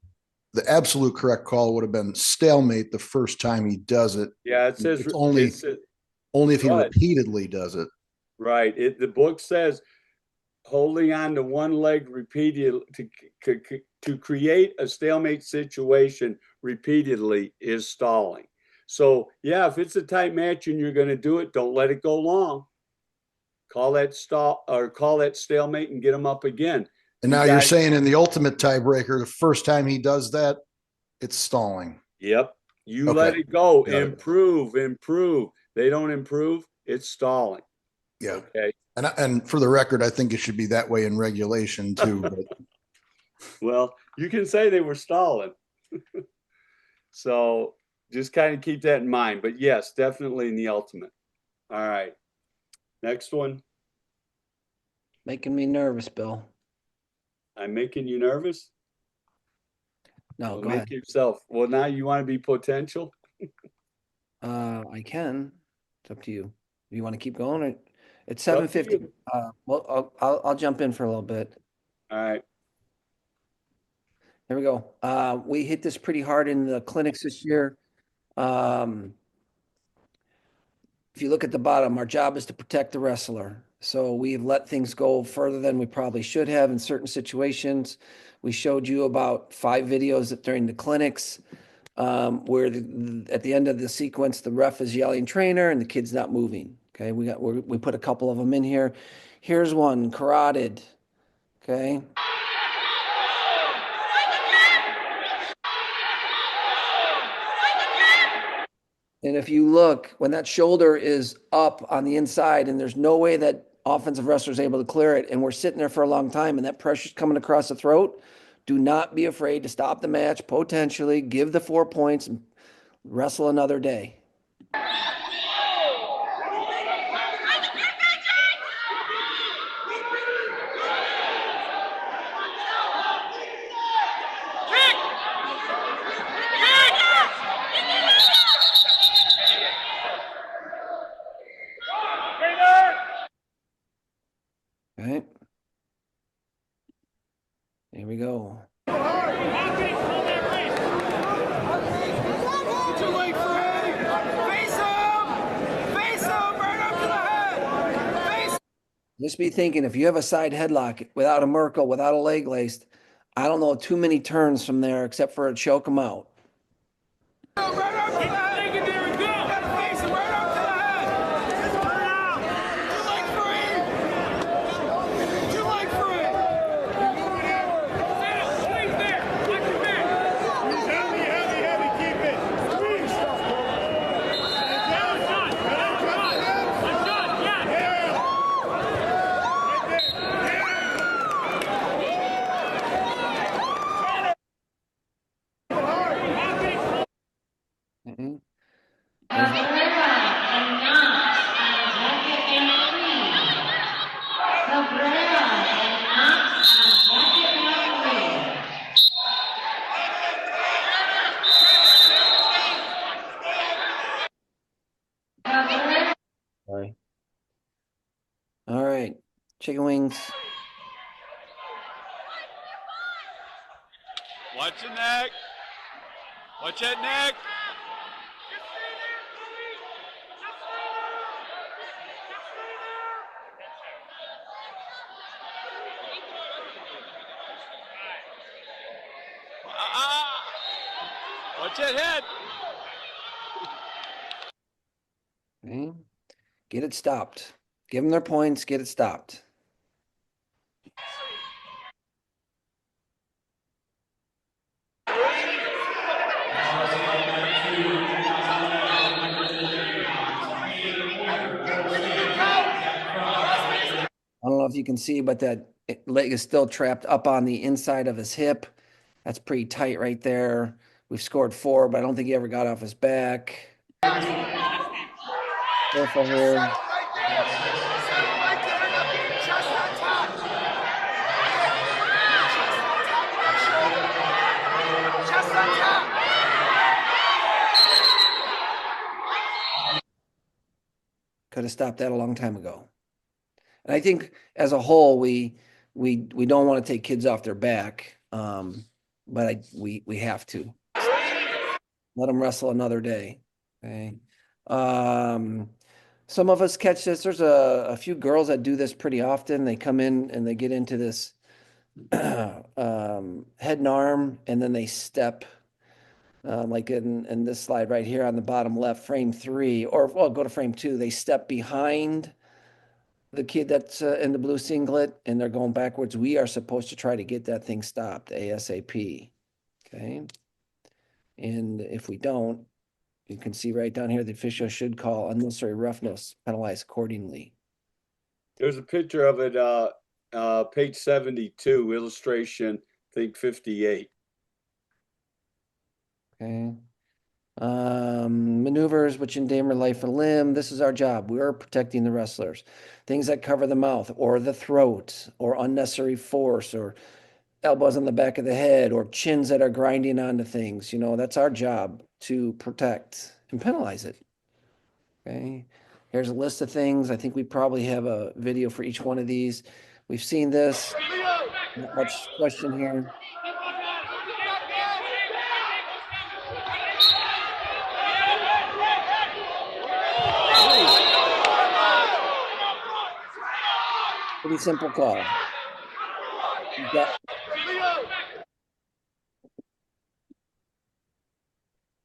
absolute correct call would have been stalemate the first time he does it. Yeah, it says it's only if he repeatedly does it. Right. The book says holding on to one leg repeatedly to create a stalemate situation repeatedly is stalling. So yeah, if it's a tight match and you're going to do it, don't let it go long. Call that stall or call that stalemate and get him up again. And now you're saying in the ultimate tiebreaker, the first time he does that, it's stalling. Yep. You let it go. Improve. They don't improve, it's stalling. Yeah. Okay. And for the record, I think it should be that way in regulation too. But... Well, you can say they were stalling. So just kind of keep that in mind. But yes, definitely in the ultimate. All right. Next one. Making me nervous, Bill. I'm making you nervous? No, well, go make ahead. Yourself. Well, now you want to be potential? I can. It's up to you. You want to keep going? Or... It's 7:50. Well, I'll jump in for a little bit. All right. There we go. We hit this pretty hard in the clinics this year. If you look at the bottom, our job is to protect the wrestler. So we've let things go further than we probably should have in certain situations. We showed you about 5 videos during the clinics where at the end of the sequence, the ref is yelling trainer and the kid's not moving. Okay, we put a couple of them in here. Here's one, carotid. Okay. And if you look, when that shoulder is up on the inside and there's no way that offensive wrestler is able to clear it, and we're sitting there for a long time and that pressure's coming across the throat, do not be afraid to stop the match, potentially give the 4 points and wrestle another day. Okay. Here we go. Just be thinking, if you have a side headlock without a Merkle, without a leg lace, I don't know too many turns from there except for a choke them out. Okay. Sorry. All right, chicken wings. Watch your neck. Watch that neck. Watch that head. Okay. Get it stopped. Give them their points. Get it stopped. I don't know if you can see, but that leg is still trapped up on the inside of his hip. That's pretty tight right there. We've scored 4, but I don't think he ever got off his back. Careful here. Could have stopped that a long time ago. And I think as a whole, we don't want to take kids off their back, but we have to let them wrestle another day. Okay. Some of us catch this. There's a few girls that do this pretty often. They come in and they get into this head and arm, and then they step. Like in this slide right here on the bottom left, frame 3, or well, go to frame 2. They step behind the kid that's in the blue singlet, and they're going backwards. We are supposed to try to get that thing stopped ASAP. Okay. And if we don't, you can see right down here, the official should call unnecessary roughness, penalize accordingly. There's a picture of it, page 72, illustration, I think 58. Okay. Maneuvers which endanger life or limb. This is our job. We are protecting the wrestlers. Things that cover the mouth or the throat, or unnecessary force, or elbows on the back of the head, or chins that are grinding onto things. That's our job, to protect and penalize it. Okay. Here's a list of things. I think we probably have a video for each one of these. We've seen this. Not much question here. Pretty simple call.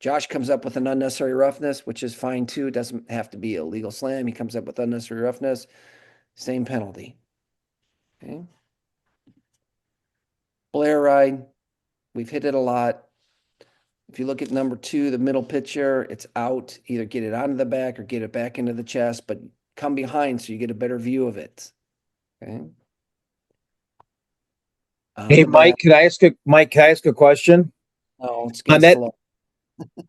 Josh comes up with an unnecessary roughness, which is fine too. It doesn't have to be a legal slam. He comes up with unnecessary roughness, same penalty. Okay. Blair ride, we've hit it a lot. If you look at number 2, the middle picture, it's out. Either get it onto the back or get it back into the chest, but come behind so you get a better view of it. Okay. Hey, Mike, can I ask a question? No, it's on getting that slow.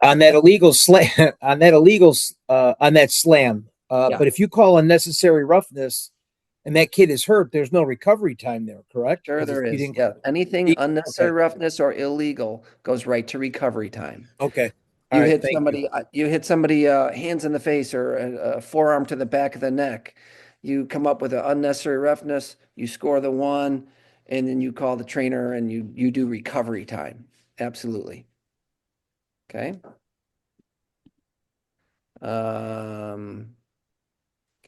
on that illegal slam on that slam. Yeah. But if you call unnecessary roughness and that kid is hurt, there's no recovery time there, correct? Sure, 'Cause there if you is. didn't- Yeah. Anything unnecessary Okay. roughness or illegal goes right to recovery time. Okay. You All right, hit thank somebody, you hit somebody, hands in the face, or a forearm to the back of the neck. You come up with an unnecessary roughness, you score the 1, and then you call the trainer and you do recovery time. Absolutely. Okay.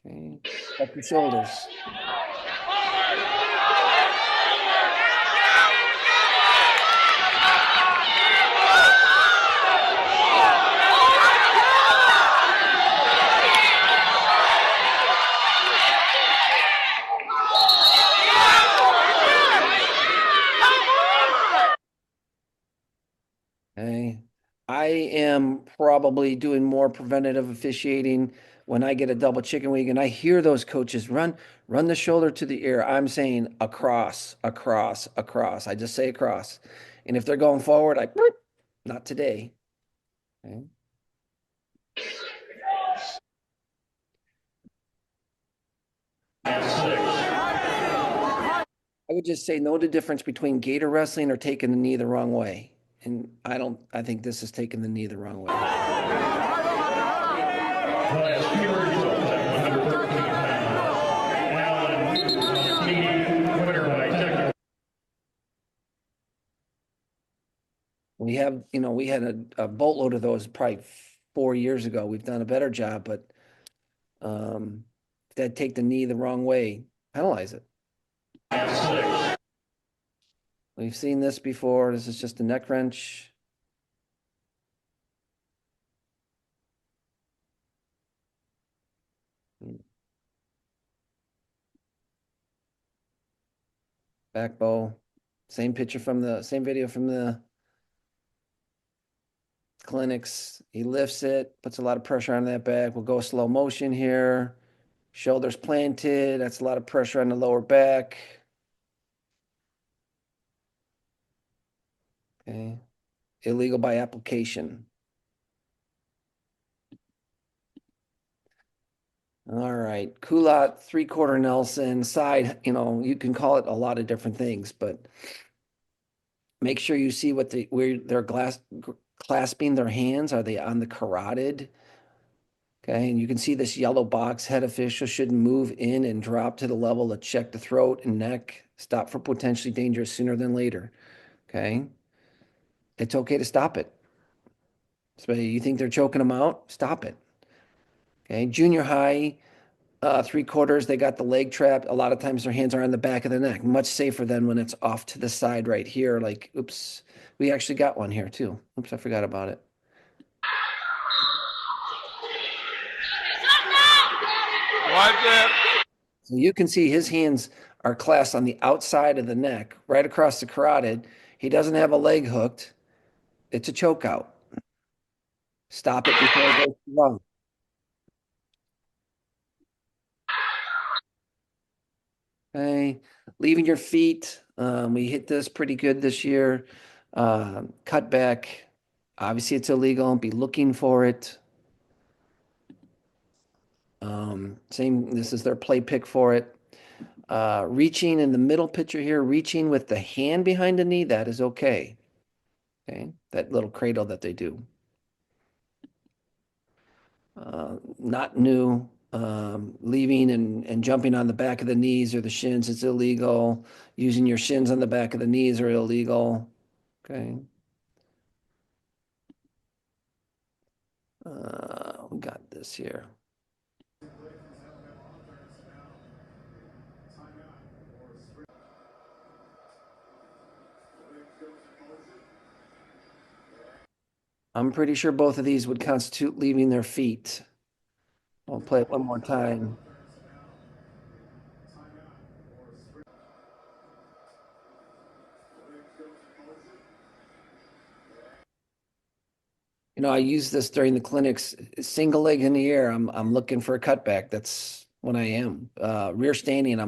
Okay. Up your shoulders. I am probably doing more preventative officiating when I get a double chicken wing and I hear those coaches run the shoulder to the ear. I'm saying across, across, across. I just say across. And if they're going forward, not today. Okay. I would just say know the difference between gator wrestling or taking the knee the wrong way. And I think this is taking the knee the wrong way. We have, we had a boatload of those probably 4 years ago. We've done a better job, but if they take the knee the wrong way, penalize it. We've seen this before. This is just a neck wrench. Back bow. Same picture from the same video from the clinics. He lifts it, puts a lot of pressure on that back. We'll go slow motion here. Shoulders planted. That's a lot of pressure on the lower back. Okay. Illegal by application. All right. Culotte, 3/4 Nelson, side, you can call it a lot of different things, but make sure you see where they're clasping their hands. Are they on the carotid? Okay, and you can see this yellow box. Head official should move in and drop to the level to check the throat and neck. Stop for potentially dangerous sooner than later. Okay, it's okay to stop it. So you think they're choking them out? Stop it. Okay, junior high, 3/4, they got the leg trap. A lot of times their hands are on the back of the neck. Much safer than when it's off to the side right here. Like, oops, we actually got one here too. Oops, I forgot about it. So you can see his hands are clasped on the outside of the neck, right across the carotid. He doesn't have a leg hooked. It's a choke out. Stop it before it goes too long. Okay, leaving your feet. We hit this pretty good this year. Cut back. Obviously, it's illegal. Be looking for it. Same. This is their play pick for it. Reaching in the middle picture here, reaching with the hand behind the knee, that is okay. Okay, that little cradle that they do. Not new. Leaving and jumping on the back of the knees or the shins, it's illegal. Using your shins on the back of the knees are illegal. Okay. We got this here. I'm pretty sure both of these would constitute leaving their feet. I'll play it one more time. I use this during the clinics. Single leg in the air, I'm looking for a cutback. That's when I am. Rear standing,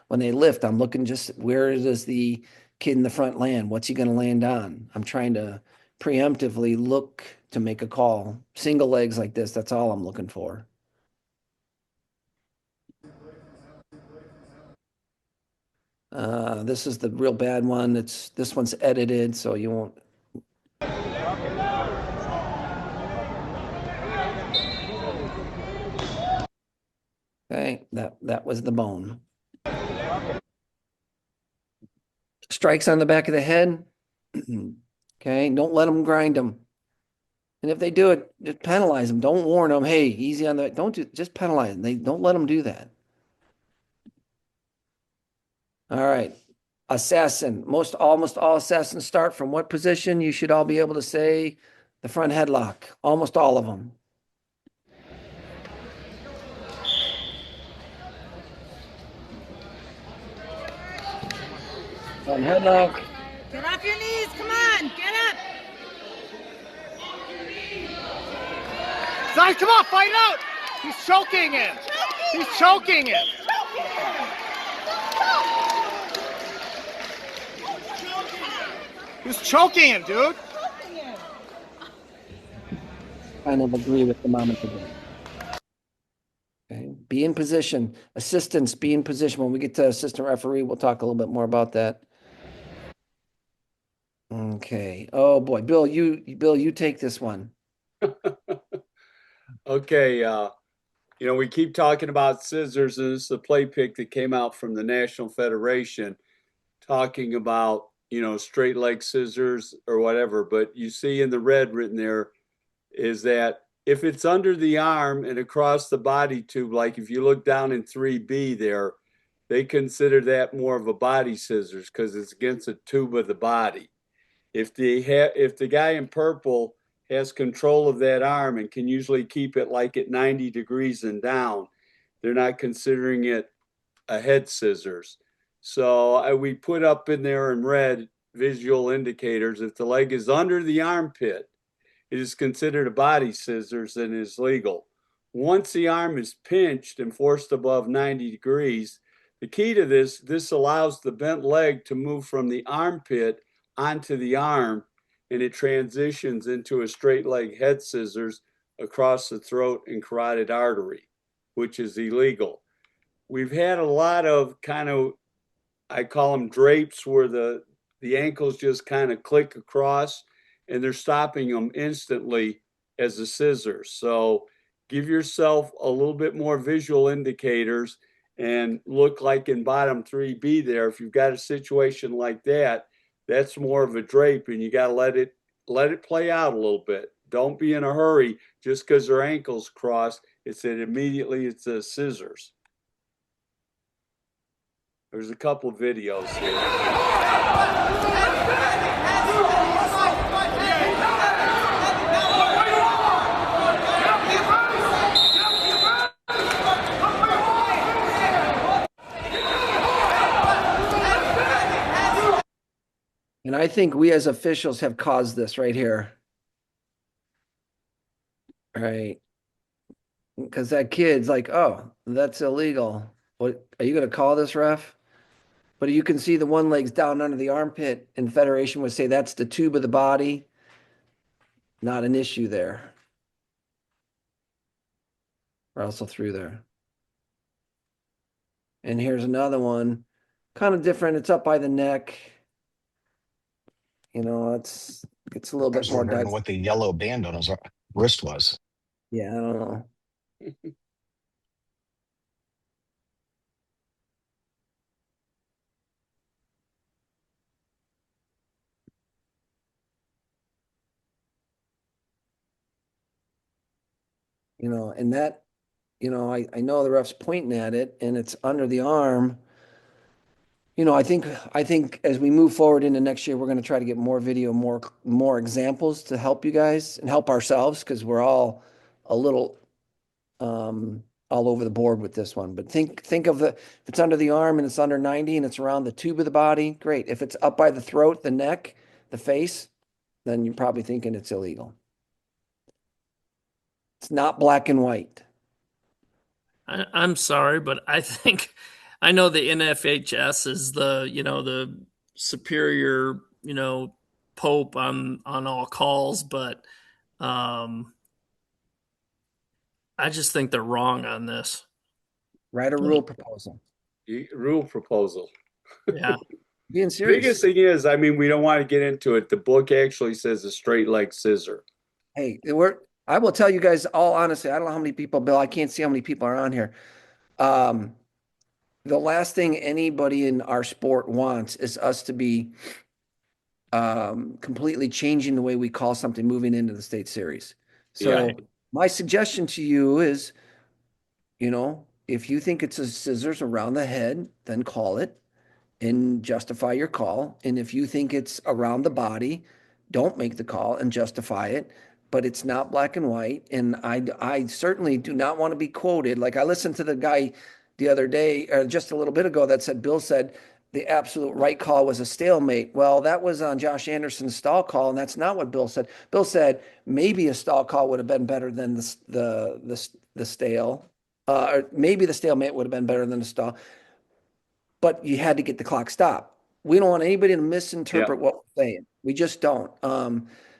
when they lift, I'm looking just where does the kid in the front land? What's he going to land on? I'm trying to preemptively look to make a call. Single legs like this, that's all I'm looking for. This is the real bad one. This one's edited, so you won't. Okay, that was the bone. Strikes on the back of the head. Okay, don't let them grind them. And if they do it, just penalize them. Don't warn them, hey, easy on the, just penalize them. Don't let them do that. All right. Assassin. Almost all assassins start from what position? You should all be able to say the front headlock. Almost all of them. Front headlock. Get off your knees. Come on. Get up. Guys, come on, fight it out. He's choking him. He's choking him. He's choking him, dude. Kind of agree with the mom and dad. Okay, be in position. Assistants, be in position. When we get to assistant referee, we'll talk a little bit more about that. Okay. Oh boy, Bill, you take this one. Okay, we keep talking about scissors, and this is a play pick that came out from the National Federation talking about, straight leg scissors or whatever. But you see in the red written there is that if it's under the arm and across the body tube, like if you look down in 3B there, they consider that more of a body scissors because it's against the tube of the body. If the guy in purple has control of that arm and can usually keep it like at 90 degrees and down, they're not considering it a head scissors. So we put up in there in red visual indicators. If the leg is under the armpit, it is considered a body scissors and is legal. Once the arm is pinched and forced above 90 degrees, the key to this allows the bent leg to move from the armpit onto the arm, and it transitions into a straight leg head scissors across the throat and carotid artery, which is illegal. We've had a lot of I call them drapes, where the ankles just kind of click across and they're stopping them instantly as a scissors. So give yourself a little bit more visual indicators and look like in bottom 3B there. If you've got a situation like that, that's more of a drape, and you got to let it play out a little bit. Don't be in a hurry just because their ankles cross. It's a scissors. There's a couple of videos here. And I think we as officials have caused this right here. Right. Because that kid's like, oh, that's illegal. What are you going to call this, ref? But you can see the one leg's down under the armpit, and Federation would say that's the tube of the body. Not an issue there. Or also through there. And here's another one. Kind of different. It's up by the neck. It's a little bit more. Wondering what the yellow band on his wrist was. Yeah, I don't know. And that, I know the ref's pointing at it and it's under the arm. I think as we move forward into next year, we're going to try to get more video, more examples to help you guys and help ourselves, because we're all a little all over the board with this one. But think of if it's under the arm and it's under 90 and it's around the tube of the body, great. If it's up by the throat, the neck, the face, then you're probably thinking it's illegal. It's not black and white. I'm sorry, but I know the NFHS is the superior, pope on all calls, but I just think they're wrong on this. Write a rule proposal. Rule proposal. Yeah. Being serious. Biggest thing is, we don't want to get into it. The book actually says a straight leg scissor. Hey, I will tell you guys all honestly, I don't know how many people, Bill, I can't see how many people are on here. The last thing anybody in our sport wants is us to be completely changing the way we call something moving into the state series. So my suggestion to you is, if you think it's a scissors around the head, then call it and justify your call. And if you think it's around the body, don't make the call and justify it. But it's not black and white. And I certainly do not want to be quoted. Like I listened to the guy the other day, just a little bit ago, that said, Bill said, the absolute right call was a stalemate. Well, that was on Josh Anderson's stall call, and that's not what Bill said. Bill said maybe a stall call would have been better than the stale, or maybe the stalemate would have been better than the stall, but you had to get the clock stopped. We don't want anybody to misinterpret what we're saying. We just don't,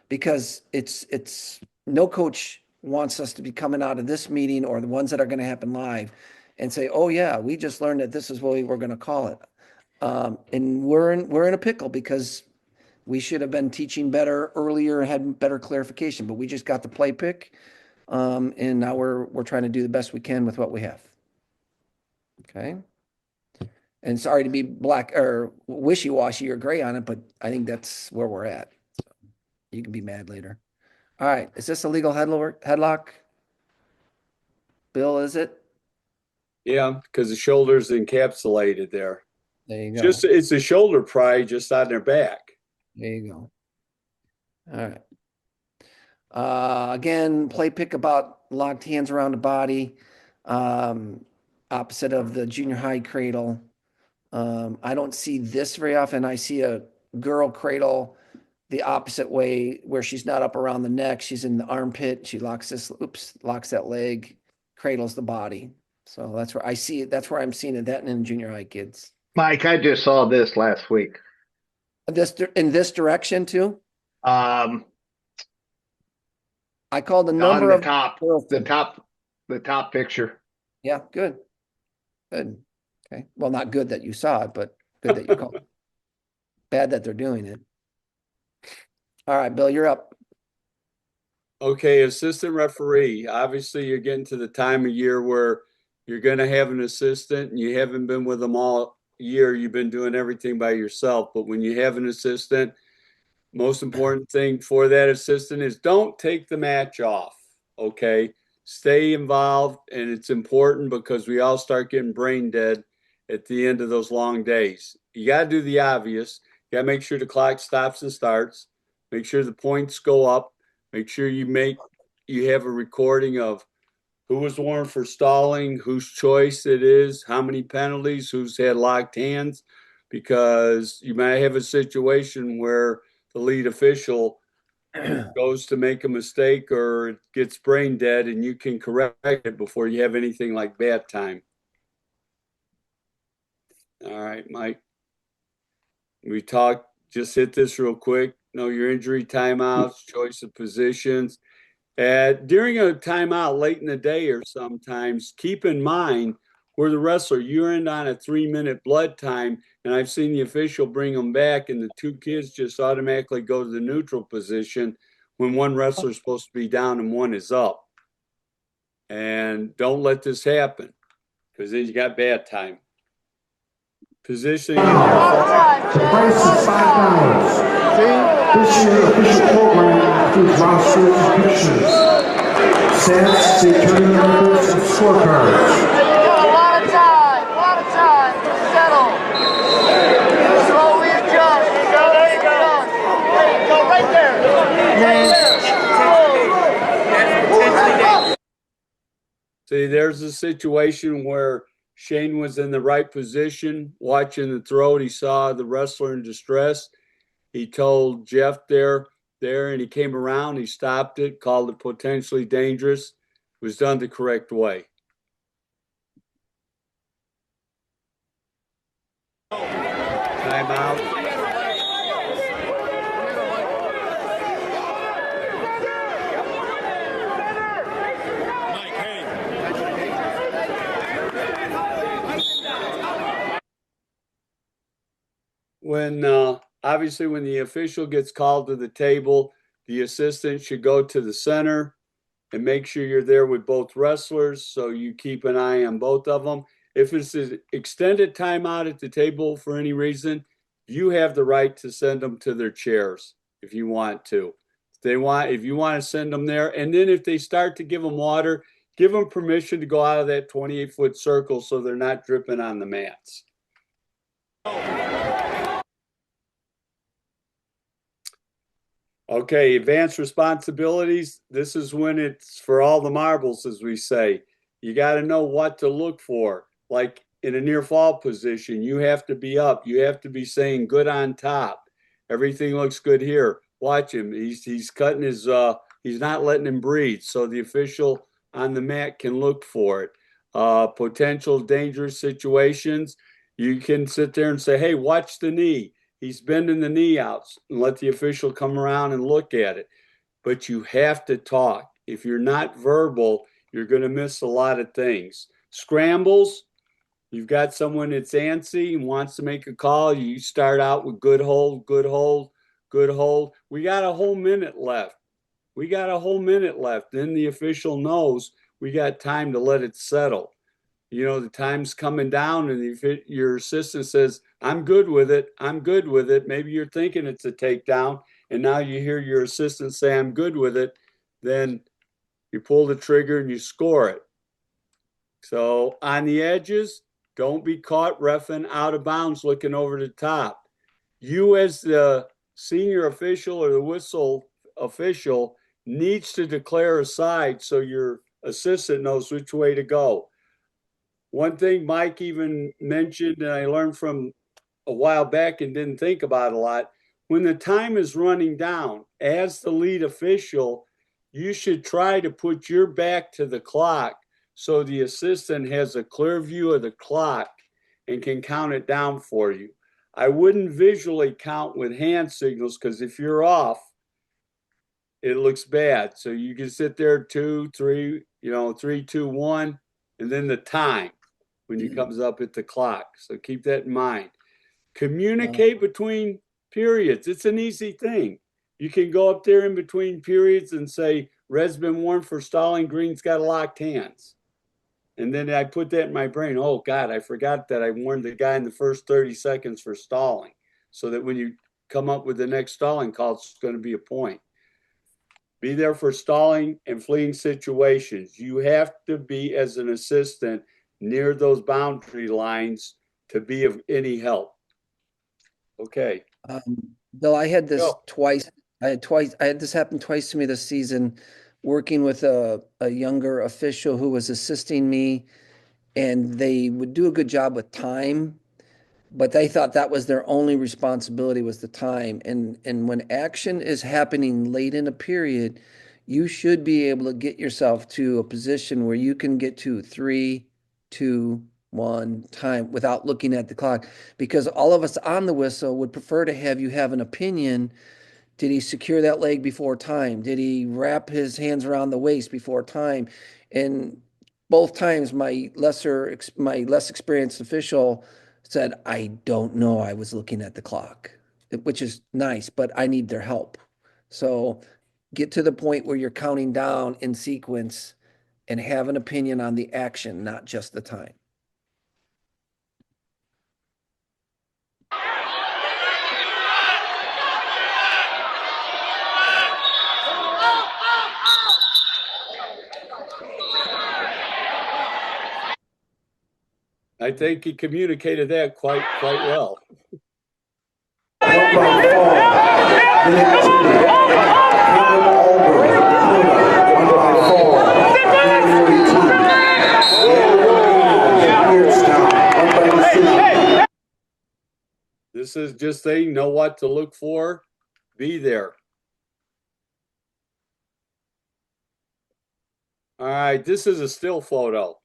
because it's no coach wants us to be coming out of this meeting or the ones that are going to happen live and say, "Oh yeah, we just learned that this is what we were going to call it." And we're in a pickle because we should have been teaching better earlier and had better clarification, but we just got the play pick. And now we're trying to do the best we can with what we have. Okay. And sorry to be black or wishy-washy or gray on it, but I think that's where we're at. So you can be mad later. All right. Is this a legal headlock? Bill, is it? Yeah, because the shoulder's encapsulated there. There you go. Just it's a shoulder pry just on their back. There you go. All right. Again, play pick about locked hands around the body, opposite of the junior high cradle. I don't see this very often. I see a girl cradle the opposite way where she's not up around the neck. She's in the armpit. She locks locks that leg, cradles the body. So that's where I see it. That's where I'm seeing it, that and in junior high kids. Mike, I just saw this last week. In this direction too? Um, I called the number on of the top picture. Yeah, good. Good. Okay. Well, not good that you saw it, but good that you called it. Bad that they're doing it. All right, Bill, you're up. Okay, assistant referee. Obviously, you're getting to the time of year where you're going to have an assistant and you haven't been with them all year. You've been doing everything by yourself. But when you have an assistant, most important thing for that assistant is don't take the match off. Okay, stay involved. And it's important because we all start getting brain dead at the end of those long days. You got to do the obvious. You got to make sure the clock stops and starts. Make sure the points go up. Make sure you have a recording of who was warned for stalling, whose choice it is, how many penalties, who's had locked hands, because you might have a situation where the lead official goes to make a mistake or it gets brain dead and you can correct it before you have anything like bat time. All right, Mike. Just hit this real quick. Know your injury timeouts, choice of positions. During a timeout late in the day or sometimes, keep in mind where the wrestler, you're in on a 3-minute blood time, and I've seen the official bring them back, and the two kids just automatically go to the neutral position when one wrestler is supposed to be down and one is up. And don't let this happen, because then you got bad time. Positioning. The price is $5. This year, official program includes rosters and pictures, sets, the tournament records, and scorecards. A lot of time to settle. Slowly adjust. There you go. Right there. See, there's a situation where Shane was in the right position, watching the throat. He saw the wrestler in distress. He told Jeff there, and he came around. He stopped it, called it potentially dangerous. It was done the correct way. Timeout. Obviously, when the official gets called to the table, the assistant should go to the center and make sure you're there with both wrestlers so you keep an eye on both of them. If it's an extended timeout at the table for any reason, you have the right to send them to their chairs if you want to. If you want to send them there, and then if they start to give them water, give them permission to go out of that 28-foot circle so they're not dripping on the mats. Okay, advanced responsibilities. This is when it's for all the marbles, as we say. You got to know what to look for. Like in a near fall position, you have to be up. You have to be saying good on top. Everything looks good here. Watch him. He's cutting his he's not letting him breathe. So the official on the mat can look for it. Potential dangerous situations. You can sit there and say, hey, watch the knee. He's bending the knee out, and let the official come around and look at it. But you have to talk. If you're not verbal, you're going to miss a lot of things. Scrambles, you've got someone that's antsy and wants to make a call. You start out with good hold, good hold, good hold. We got a whole minute left. We got a whole minute left. Then the official knows we got time to let it settle. You know, the time's coming down, and your assistant says, I'm good with it. I'm good with it. Maybe you're thinking it's a takedown, and now you hear your assistant say, I'm good with it. Then you pull the trigger and you score it. So on the edges, don't be caught reffing out of bounds looking over the top. You, as the senior official or the whistle official, needs to declare a side so your assistant knows which way to go. One thing Mike even mentioned, and I learned from a while back and didn't think about a lot, when the time is running down, as the lead official, you should try to put your back to the clock so the assistant has a clear view of the clock and can count it down for you. I wouldn't visually count with hand signals, because if you're off, it looks bad. So you can sit there 2, 3, 3, 2, 1, and then the time when he comes up at the clock. So keep that in mind. Communicate between periods. It's an easy thing. You can go up there in between periods and say, red's been warned for stalling, green's got locked hands. And then I put that in my brain. Oh, God, I forgot that I warned the guy in the first 30 seconds for stalling, so that when you come up with the next stalling call, it's going to be a point. Be there for stalling and fleeing situations. You have to be, as an assistant, near those boundary lines to be of any help. Okay. Bill, I had this twice. I had this happen twice to me this season, working with a younger official who was assisting me, and they would do a good job with time, but they thought that was their only responsibility, was the time. And when action is happening late in a period, you should be able to get yourself to a position where you can get to 3, 2, 1 time without looking at the clock, because all of us on the whistle would prefer to have you have an opinion. Did he secure that leg before time? Did he wrap his hands around the waist before time? And both times my less experienced official said, I don't know, I was looking at the clock, which is nice, but I need their help. So get to the point where you're counting down in sequence and have an opinion on the action, not just the time. I think he communicated that quite well. This is just saying, know what to look for, be there. All right, this is a still photo.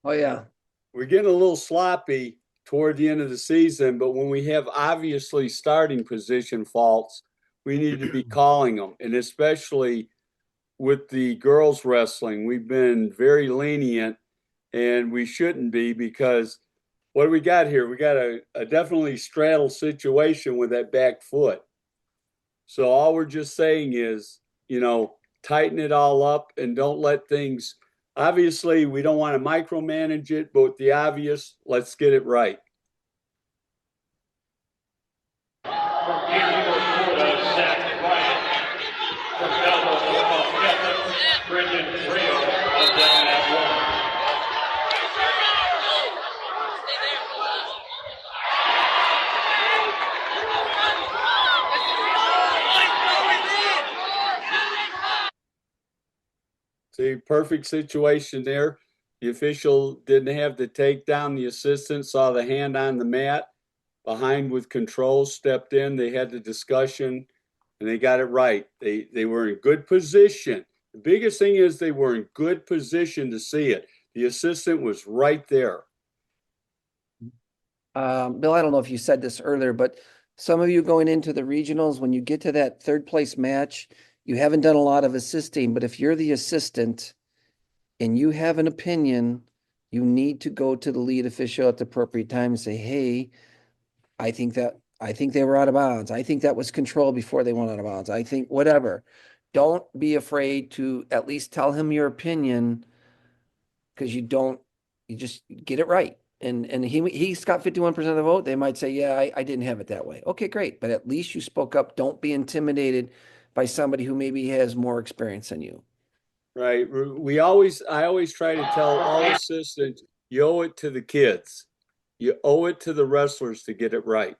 Oh, yeah. We're getting a little sloppy toward the end of the season, but when we have obviously starting position faults, we need to be calling them. And especially with the girls wrestling, we've been very lenient, and we shouldn't be, because what do we got here? We got a definitely straddle situation with that back foot. So all we're just saying is, tighten it all up and don't let things, obviously we don't want to micromanage it, but with the obvious, let's get it right. See, perfect situation there. The official didn't have to take down the assistant, saw the hand on the mat, behind with controls, stepped in, they had the discussion, and they got it right. They were in good position. The biggest thing is they were in good position to see it. The assistant was right there. Bill, I don't know if you said this earlier, but some of you going into the regionals, when you get to that third place match, you haven't done a lot of assisting, but if you're the assistant and you have an opinion, you need to go to the lead official at the appropriate time and say, hey, I think they were out of bounds. I think that was control before they went out of bounds. I think whatever. Don't be afraid to at least tell him your opinion, because you just get it right. And he's got 51% of the vote. They might say, yeah, I didn't have it that way. Okay, great. But at least you spoke up. Don't be intimidated by somebody who maybe has more experience than you. Right. I always try to tell all assistants, you owe it to the kids. You owe it to the wrestlers to get it right.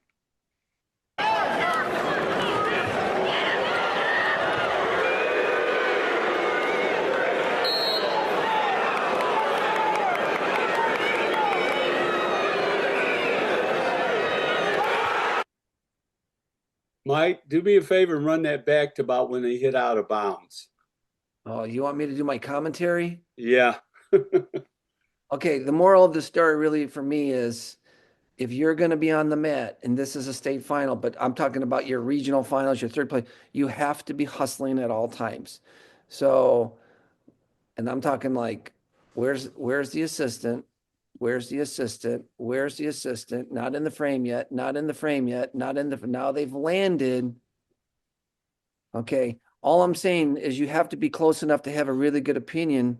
Mike, do me a favor and run that back to about when they hit out of bounds. Oh, you want me to do my commentary? Yeah. Okay, the moral of the story really for me is if you're going to be on the mat, and this is a state final, but I'm talking about your regional finals, your third place, you have to be hustling at all times. So, and I'm talking like, where's the assistant? Where's the assistant? Where's the assistant? Not in the frame yet, not in the frame yet, not in the, now they've landed. Okay, all I'm saying is you have to be close enough to have a really good opinion.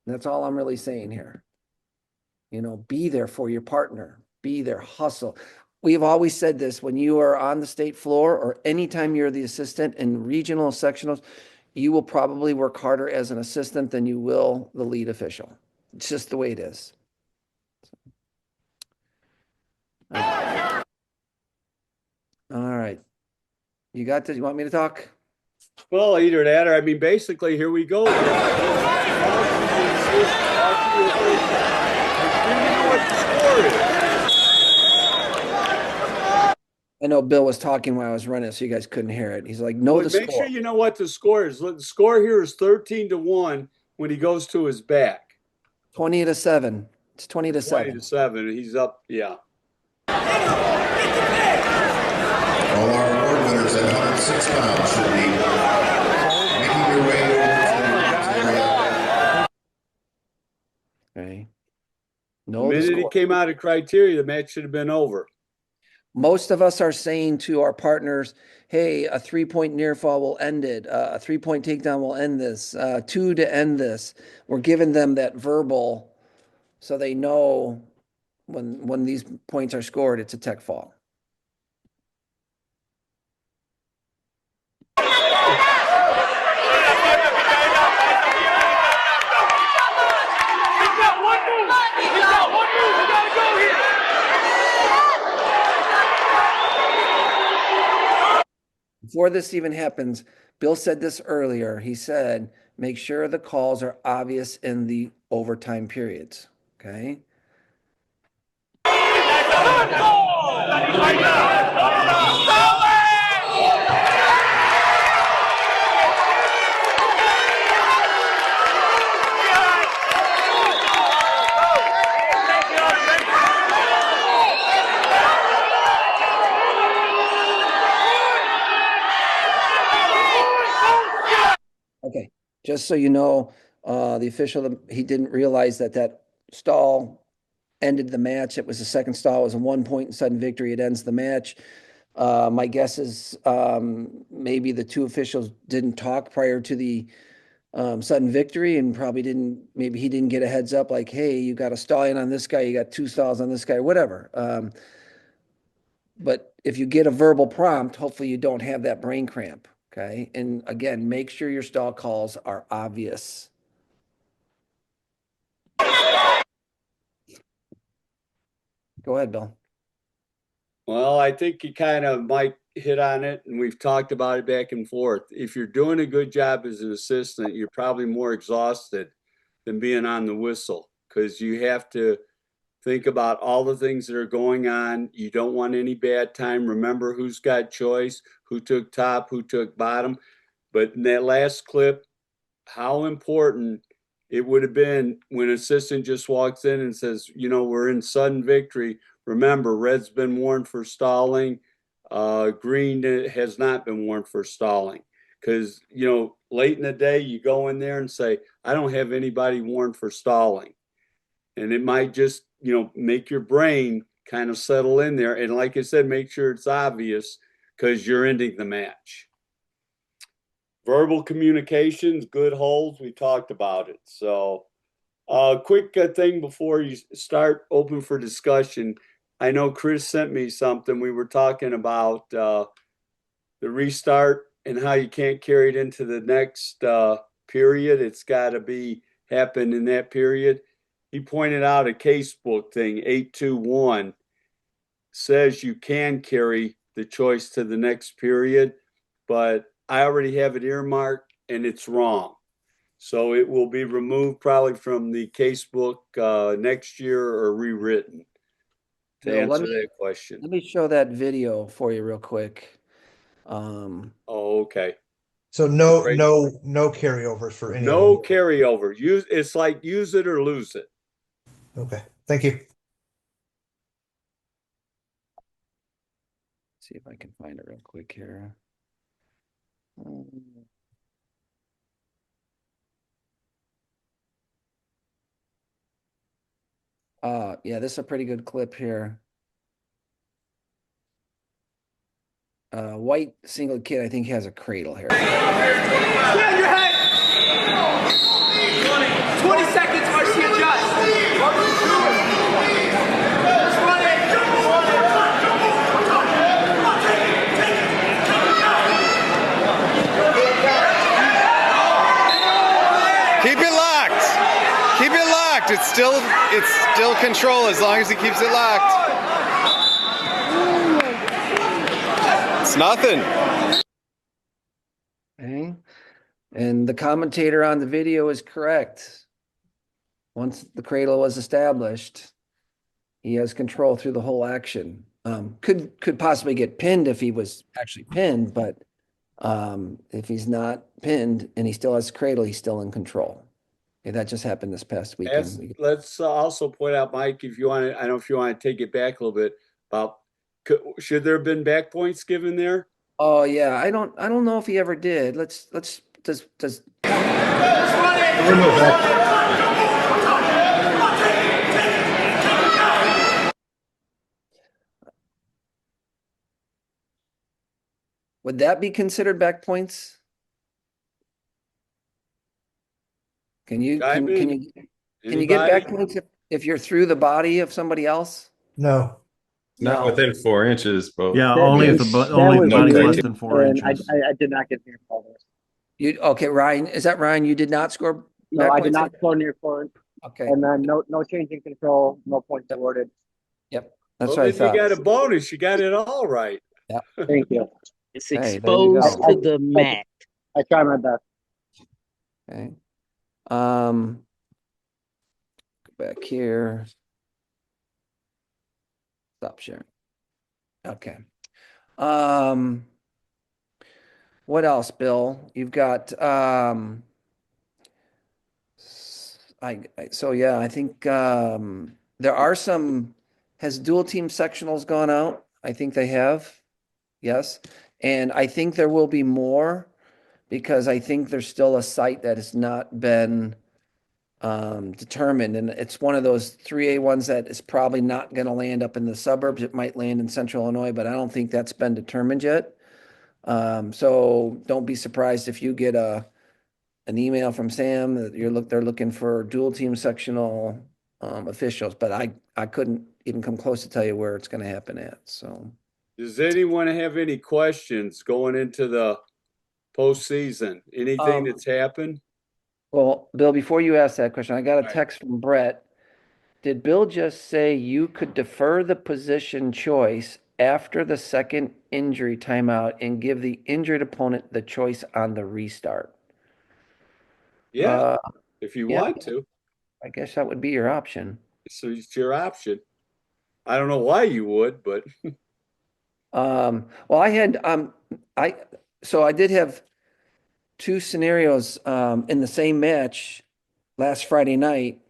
That's all I'm really saying here. You know, be there for your partner, be there, hustle. We've always said this when you are on the state floor or anytime you're the assistant in regional sectionals, you will probably work harder as an assistant than you will the lead official. It's just the way it is. All right. You got this? You want me to talk? Well, either that or, I mean, basically, here we go. I know Bill was talking while I was running, so you guys couldn't hear it. He's like, no, the Make score. sure you know what the score is. The score here is 13-1 when he goes to his back. 20-7. It's 20-7. 20-7. He's up, yeah. All our award winners at 106 pounds should be making their way over to the area. Okay. The minute he came out of criteria, the match should have been over. Most of us are saying to our partners, hey, a 3-point near fall will end it. A 3-point takedown will end this. 2 to end this. We're giving them that verbal so they know when these points are scored, it's a tech fall. Before this even happens, Bill said this earlier. He said, make sure the calls are obvious in the overtime periods. Okay. Okay, just so you know, the official, he didn't realize that stall ended the match. It was the second stall. It was a 1-point sudden victory. It ends the match. My guess is maybe the two officials didn't talk prior to the sudden victory and maybe he didn't get a heads up like, hey, you got a stall in on this guy, you got 2 stalls on this guy, whatever. But if you get a verbal prompt, hopefully you don't have that brain cramp. Okay. And again, make sure your stall calls are obvious. Go ahead, Bill. Well, I think you kind of might hit on it, and we've talked about it back and forth. If you're doing a good job as an assistant, you're probably more exhausted than being on the whistle, because you have to think about all the things that are going on. You don't want any bad time. Remember who's got choice, who took top, who took bottom. But in that last clip, how important it would have been when an assistant just walks in and says, we're in sudden victory. Remember, red's been warned for stalling. Green has not been warned for stalling. Because, late in the day, you go in there and say, I don't have anybody warned for stalling. And it might just, make your brain kind of settle in there. And like I said, make sure it's obvious because you're ending the match. Verbal communications, good holds, we talked about it. So quick thing before you start, open for discussion. I know Chris sent me something. We were talking about the restart and how you can't carry it into the next period. It's got to happen in that period. He pointed out a casebook thing, 821, says you can carry the choice to the next period, but I already have it earmarked and it's wrong. So it will be removed probably from the casebook next year or rewritten to answer that question. Let me show that video for you real quick. Oh, okay. So no carryovers for any. No carryover. It's like use it or lose it. Okay. Thank you. See if I can find it real quick here. Yeah, this is a pretty good clip here. White single kid, I think, has a cradle here. Stand your head! 20 seconds, Marcy, adjust. Keep it locked. Keep it locked. It's still control as long as he keeps it locked. It's nothing. Okay. And the commentator on the video is correct. Once the cradle was established, he has control through the whole action. Could possibly get pinned if he was actually pinned, but if he's not pinned and he still has cradle, he's still in control. Okay, that just happened this past weekend. Let's also point out, Mike, if you want to, I don't know if you want to take it back a little bit about, should there have been back points given there? Oh yeah, I don't know if he ever did. Does would that be considered back points? Can you get back points if you're through the body of somebody else? No. Not within 4 inches, but yeah, only if the body's less than 4 inches. I did not get near corners. Okay, Ryan, is that Ryan? You did not score? No, I did not score near corners. Okay. And then no change in control, no points awarded. Yep. That's well, what I if thought. you got a bonus, you got it all right. Yeah. Thank you. It's exposed to the mat. I try my best. Okay. Go back here. Stop sharing. Okay. What else, Bill? You've got I think there are some. Has dual team sectionals gone out? I think they have. Yes. And I think there will be more because I think there's still a site that has not been determined. And it's one of those 3A ones that is probably not going to land up in the suburbs. It might land in central Illinois, but I don't think that's been determined yet. So don't be surprised if you get an email from Sam that they're looking for dual team sectional officials, but I couldn't even come close to tell you where it's going to happen at. So does anyone have any questions going into the postseason? Anything that's happened? Well, Bill, before you ask that question, I got a text from Brett. Did Bill just say you could defer the position choice after the second injury timeout and give the injured opponent the choice on the restart? Yeah, if you want to. I guess that would be your option. So it's your option. I don't know why you would, but Well, I had I so I did have two scenarios in the same match last Friday night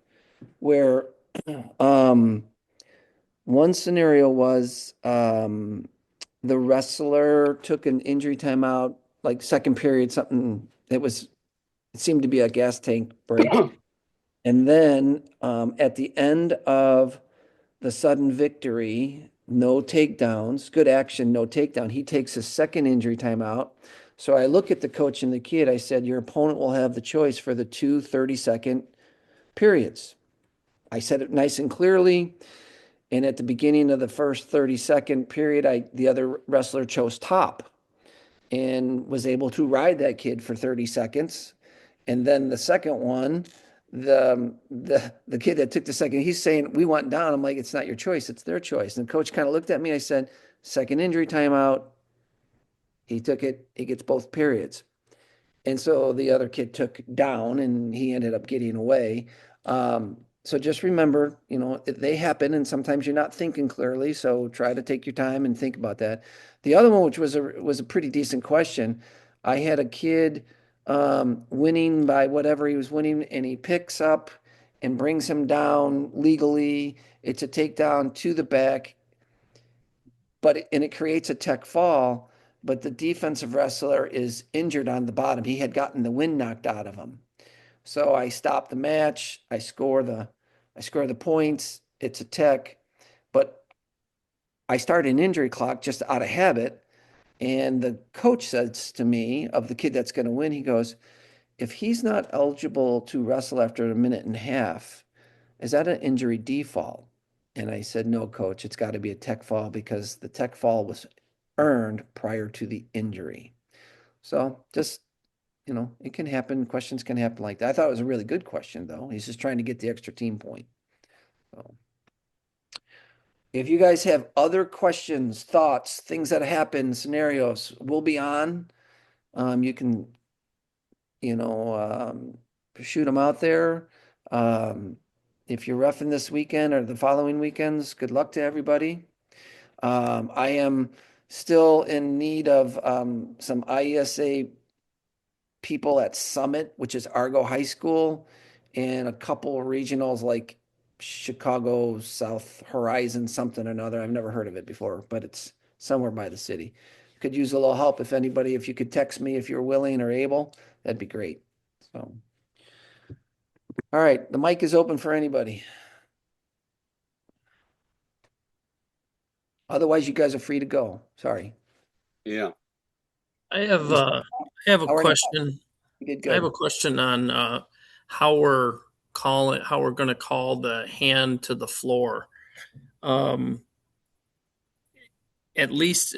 where um one scenario was the wrestler took an injury timeout, like second period, something it seemed to be a gas tank break. And then at the end of the sudden victory, no takedowns, good action, no takedown. He takes his second injury timeout. So I look at the coach and the kid. I said, your opponent will have the choice for the two 30-second periods. I said it nice and clearly. And at the beginning of the first 30-second period, the other wrestler chose top and was able to ride that kid for 30 seconds. And then the second one, the kid that took the second, he's saying, we want down. I'm like, it's not your choice, it's their choice. And the coach kind of looked at me. I said, second injury timeout. He took it, he gets both periods. And so the other kid took down and he ended up getting away. So just remember, they happen and sometimes you're not thinking clearly. So try to take your time and think about that. The other one, which was a pretty decent question. I had a kid winning by whatever he was winning, and he picks up and brings him down legally. It's a takedown to the back, and it creates a tech fall, but the defensive wrestler is injured on the bottom. He had gotten the wind knocked out of him. So I stop the match. I score the points. It's a tech, but I start an injury clock just out of habit. And the coach says to me, of the kid that's going to win, he goes, if he's not eligible to wrestle after a minute and a half, is that an injury default? And I said, no, coach, it's got to be a tech fall because the tech fall was earned prior to the injury. So just, it can happen. Questions can happen like that. I thought it was a really good question, though. He's just trying to get the extra team point. So if you guys have other questions, thoughts, things that happen, scenarios, we'll be on. You can, shoot them out there. If you're roughing this weekend or the following weekends, good luck to everybody. I am still in need of some IHSA people at Summit, which is Argo High School, and a couple of regionals like Chicago South Horizon, something or another. I've never heard of it before, but it's somewhere by the city. Could use a little help if you could text me if you're willing or able, that'd be great. So, all right, the mic is open for anybody. Otherwise, you guys are free to go. Sorry. Yeah. I have a question. I have a question on how we're going to call the hand to the floor. At least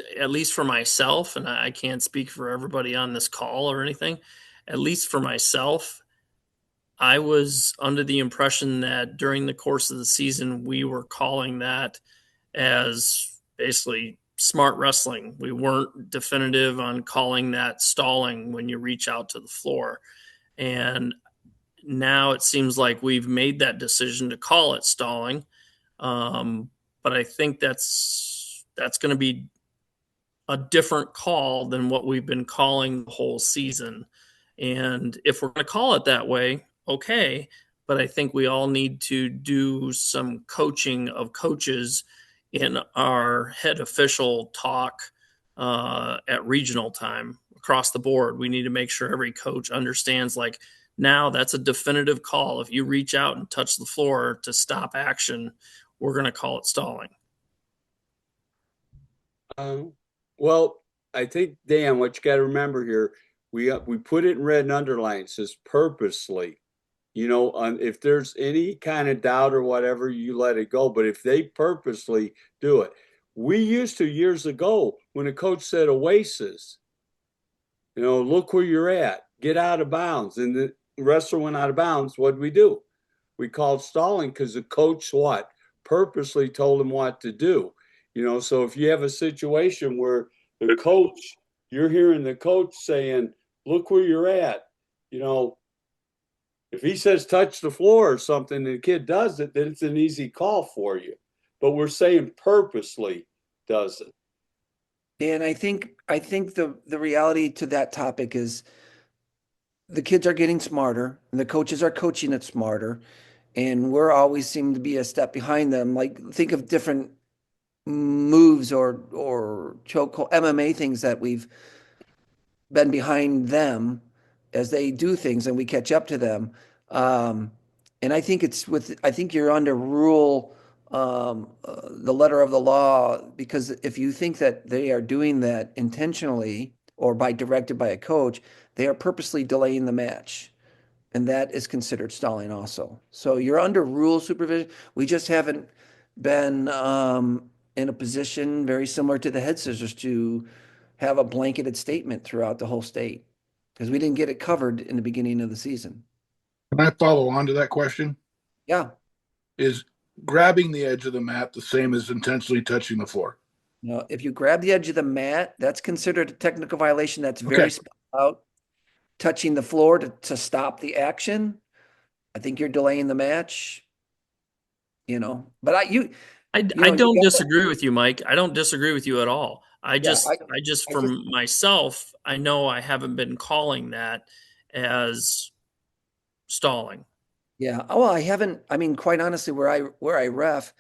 for myself, and I can't speak for everybody on this call or anything. At least for myself, I was under the impression that during the course of the season, we were calling that as basically smart wrestling. We weren't definitive on calling that stalling when you reach out to the floor. And now it seems like we've made that decision to call it stalling. But I think that's going to be a different call than what we've been calling the whole season. And if we're going to call it that way, okay. But I think we all need to do some coaching of coaches in our head official talk at regional time across the board. We need to make sure every coach understands, like, now that's a definitive call. If you reach out and touch the floor to stop action, we're going to call it stalling. Well, I think, Dan, what you got to remember here, we put it in red and underlined. It says purposely. If there's any kind of doubt or whatever, you let it go. But if they purposely do it, we used to years ago when a coach said Oasis, look where you're at, get out of bounds, and the wrestler went out of bounds. What did we do? We called stalling because the coach purposely told him what to do. So if you have a situation where the coach, you're hearing the coach saying, look where you're at, If he says touch the floor or something and the kid does it, then it's an easy call for you. But we're saying purposely does it. And I think the reality to that topic is the kids are getting smarter and the coaches are coaching it smarter. And we're always seem to be a step behind them. Like think of different moves or choke MMA things that we've been behind them as they do things and we catch up to them. And I think I think you're under the letter of the law, because if you think that they are doing that intentionally or directed by a coach, they are purposely delaying the match. And that is considered stalling also. So you're under rule supervision. We just haven't been in a position very similar to the head scissors to have a blanketed statement throughout the whole state because we didn't get it covered in the beginning of the season. Can I follow on to that question? Yeah. Is grabbing the edge of the mat the same as intentionally touching the floor? No, if you grab the edge of the mat, that's considered a technical violation. That's very spelled out. Touching the floor to stop the action, I think you're delaying the match. But I don't disagree with you, Mike. I don't disagree with you at all. I just for myself, I know I haven't been calling that as stalling. Yeah. Well, I haven't. I mean, quite honestly, where I ref,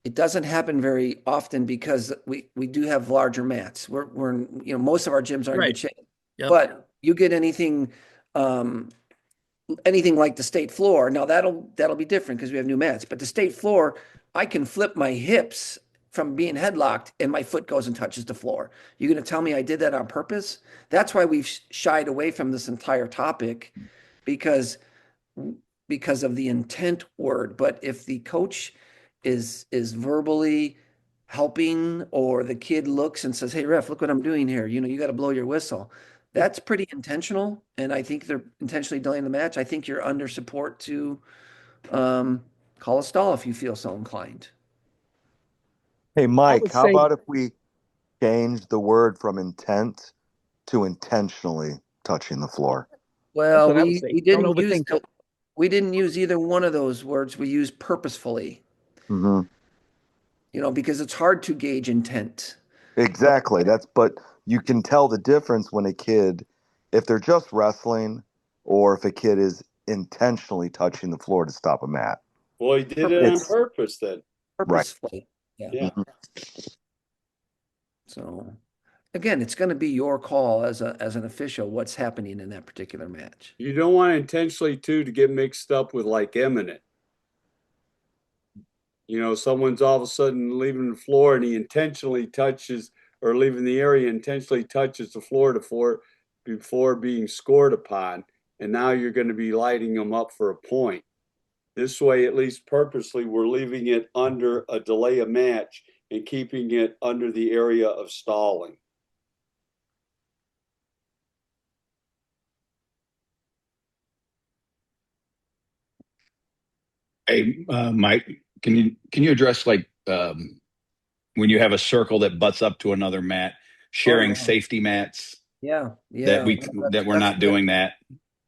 it doesn't happen very often because we do have larger mats. We're most of our gyms are in good shape. Yep. But you get anything like the state floor. Now that'll be different because we have new mats. But the state floor, I can flip my hips from being headlocked and my foot goes and touches the floor. You're going to tell me I did that on purpose? That's why we've shied away from this entire topic because of the intent word. But if the coach is verbally helping or the kid looks and says, "Hey ref, look what I'm doing here. You got to blow your whistle." That's pretty intentional, and I think they're intentionally delaying the match. I think you're under support to call a stall if you feel so inclined. Hey, Mike, how about if we change the word from intent to intentionally touching the floor? Well, we didn't use either one of those words. We used purposefully. Mm-hmm. Because it's hard to gauge intent. Exactly. But you can tell the difference when a kid, if they're just wrestling or if a kid is intentionally touching the floor to stop a mat. Well, he did it on purpose then. Purposefully. Right. Yeah. So again, it's going to be your call as an official what's happening in that particular match. You don't want intentionally to get mixed up with like imminent. Someone's all of a sudden leaving the floor and he intentionally touches, or leaving the area intentionally touches the floor before being scored upon. And now you're going to be lighting them up for a point. This way, at least purposely, we're leaving it under a delay of match and keeping it under the area of stalling. Hey, Mike, can you address when you have a circle that butts up to another mat, sharing safety mats? Yeah. That we're not doing that.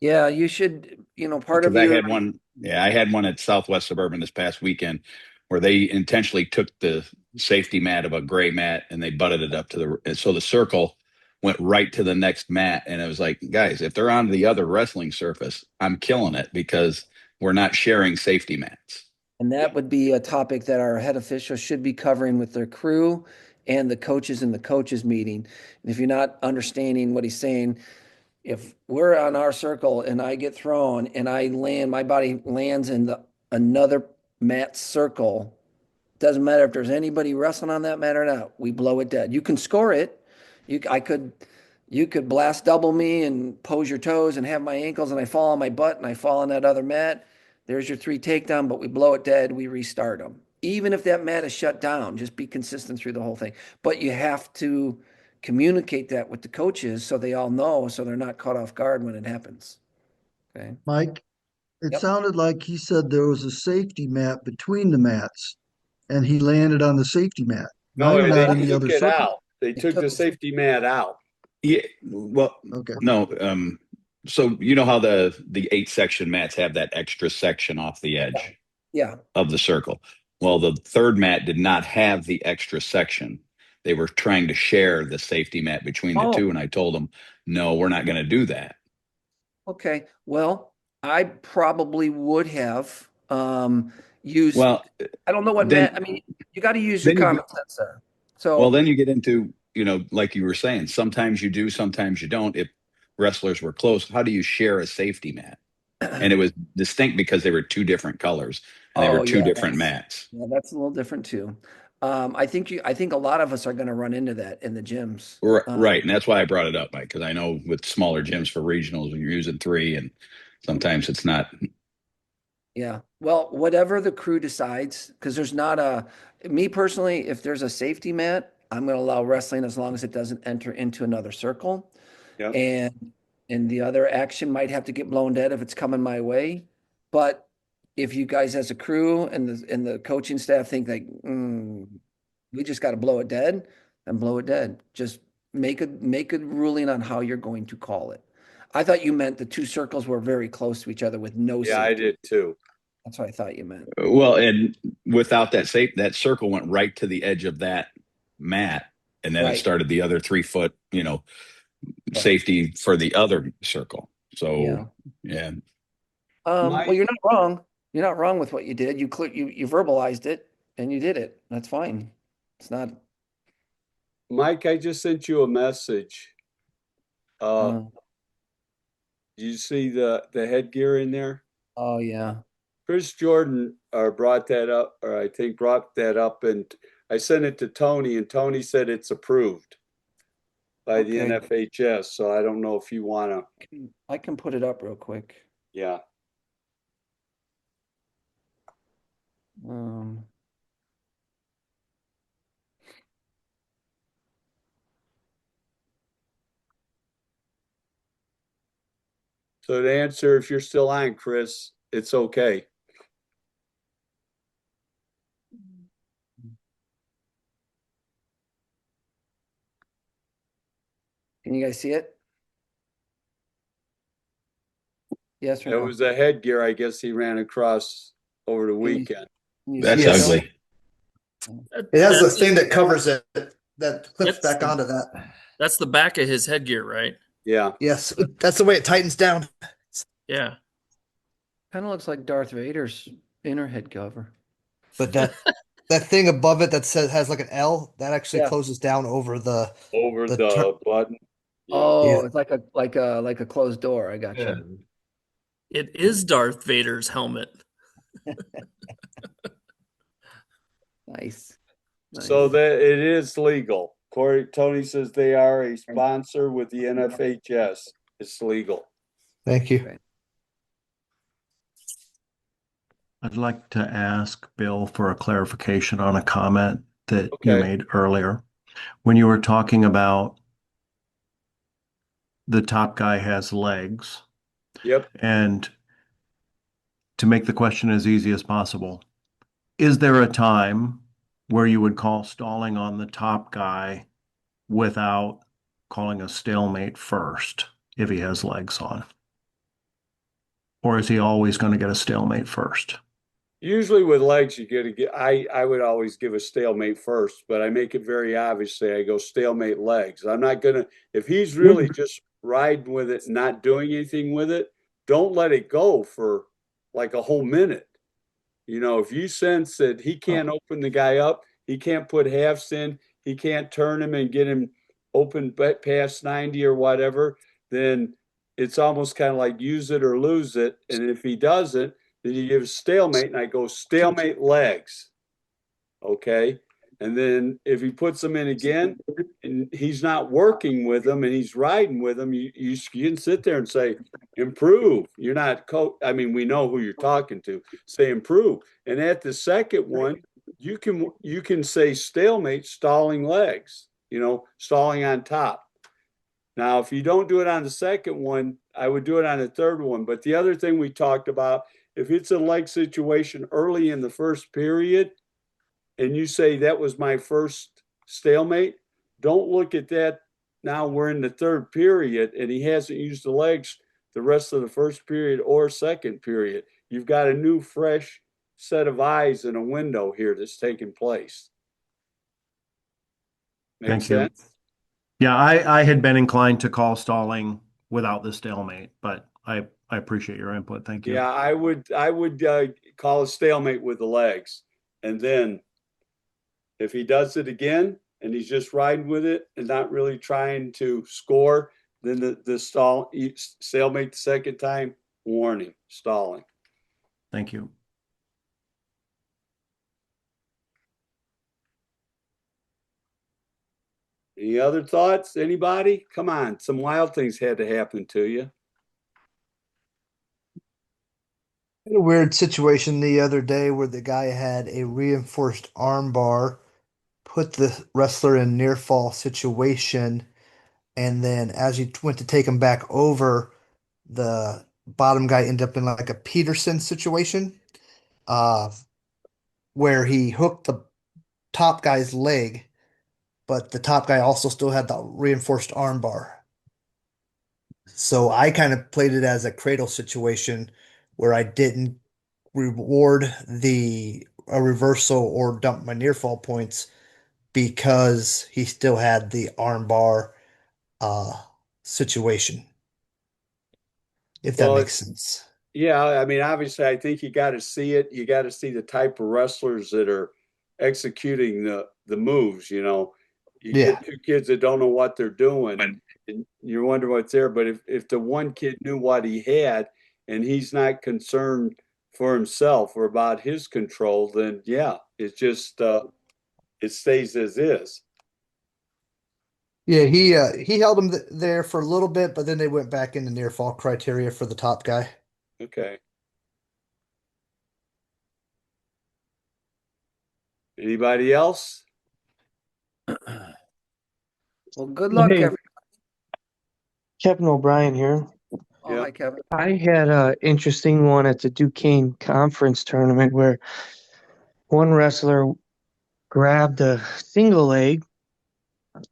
Yeah, you should. Part of I had one. Yeah, I had one at Southwest Suburban this past weekend where they intentionally took the safety mat of a gray mat and they butted it up to so the circle went right to the next mat, and it was like, guys, if they're on the other wrestling surface, I'm killing it because we're not sharing safety mats. And that would be a topic that our head officials should be covering with their crew and the coaches in the coaches meeting. And if you're not understanding what he's saying, if we're on our circle and I get thrown and my body lands in another mat circle, doesn't matter if there's anybody wrestling on that mat or not, we blow it dead. You can score it. You could blast double me and pose your toes and have my ankles and I fall on my butt and I fall on that other mat. There's your 3 takedown, but we blow it dead. We restart them. Even if that mat is shut down, just be consistent through the whole thing. But you have to communicate that with the coaches so they all know, so they're not caught off guard when it happens. Okay. Mike, it sounded like he said there was a safety mat between the mats and he landed on the safety mat. No, they took it out. They took the safety mat out. Yeah. Well, no. So you know how the 8-section mats have that extra section off the edge Yeah. of the circle. Well, the third mat did not have the extra section. They were trying to share the safety mat between the two, and I told them, no, we're not going to do that. Okay. Well, I probably would have used. Well, I don't know what then mat. I mean, you got to use your then you common sense there. well, So then you get into, like you were saying, sometimes you do, sometimes you don't. If wrestlers were close, how do you share a safety mat? And it was distinct because they were two different colors and they were two different mats. Yeah, that's a little different too. I think a lot of us are going to run into that in the gyms. Right. And that's why I brought it up, Mike, because I know with smaller gyms for regionals, you're using 3 and sometimes it's not. Yeah. Well, whatever the crew decides, because there's not me personally, if there's a safety mat, I'm going to allow wrestling as long as it doesn't enter into another circle. Yep. And the other action might have to get blown dead if it's coming my way. But if you guys as a crew and the coaching staff think like, we just got to blow it dead, then blow it dead. Just make a ruling on how you're going to call it. I thought you meant the two circles were very close to each other with no Yeah, safety. I did too. That's what I thought you meant. Well, and without that that circle went right to the edge of that mat. And then it started the other 3-foot, safety for the other circle. So, yeah. Well, you're not wrong. You're not wrong with what you did. You verbalized it and you did it. That's fine. It's not. Mike, I just sent you a message. You see the headgear in there? Oh yeah. Chris Jordan brought that up, or I think brought that up, and I sent it to Tony, and Tony said it's approved by the NFHS. So I don't know if you want to. I can put it up real quick. Yeah. So to answer, if you're still on, Chris, it's okay. Can you guys see it? Yes or no? It was a headgear, I guess he ran across over the weekend. That's ugly. It has a thing that covers it that clips back onto that. That's the back of his headgear, right? Yeah. Yes, that's the way it tightens down. Yeah. Kind of looks like Darth Vader's inner head cover. But that thing above it that has like an L that actually closes down over the button. Yeah. Oh, it's like a closed door. I got you. It is Darth Vader's helmet. Nice. So that it is legal. Tony says they are a sponsor with the NFHS. It's legal. Thank you. I'd like to ask Bill for a clarification on a comment that you made earlier. When you were talking about the top guy has legs. Yep. And to make the question as easy as possible, is there a time where you would call stalling on the top guy without calling a stalemate first if he has legs on? Or is he always going to get a stalemate first? Usually with legs, I would always give a stalemate first, but I make it very obviously. I go stalemate legs. I'm not going to, if he's really just riding with it, not doing anything with it, don't let it go for like a whole minute. If you sense that he can't open the guy up, he can't put halves in, he can't turn him and get him open past 90 or whatever, then it's almost kind of like use it or lose it. And if he doesn't, then you give stalemate, and I go stalemate legs. Okay. And then if he puts them in again and he's not working with them and he's riding with them, you can sit there and say, improve. You're not we know who you're talking to. Say improve. And at the second one, you can say stalemate, stalling legs, stalling on top. Now, if you don't do it on the second one, I would do it on the third one. But the other thing we talked about, if it's a leg situation early in the first period, and you say that was my first stalemate, don't look at that. Now we're in the third period and he hasn't used the legs the rest of the first period or second period. You've got a new, fresh set of eyes in a window here that's taking place. Make Thank you. sense? Yeah, I had been inclined to call stalling without the stalemate, but I appreciate your input. Thank you. Yeah, I would call a stalemate with the legs. And then if he does it again and he's just riding with it and not really trying to score, then the stalemate the second time, warning, stalling. Thank you. Any other thoughts? Anybody? Come on, some wild things had to happen to you. Had a weird situation the other day where the guy had a reinforced arm bar, put the wrestler in near fall situation, and then as he went to take him back over, the bottom guy ended up in like a Peterson situation, uh, where he hooked the top guy's leg, but the top guy also still had the reinforced arm bar. So I kind of played it as a cradle situation where I didn't reward a reversal or dump my near fall points because he still had the arm bar uh situation. If that Well, makes sense. yeah, I mean, obviously, I think you got to see it. You got to see the type of wrestlers that are executing the moves. You know, you Yeah. get two kids that don't know what they're doing, and you wonder what's there. But if the one kid knew what he had, and he's not concerned for himself or about his control, then yeah, it's just it stays as is. Yeah, he held him there for a little bit, but then they went back into near fall criteria for the top guy. Okay. Anybody else? Well, good luck, Hey, everyone. Kevin O'Brien here. Oh, hi, Kevin. I had a interesting one at the Duquesne conference tournament where one wrestler grabbed a single leg,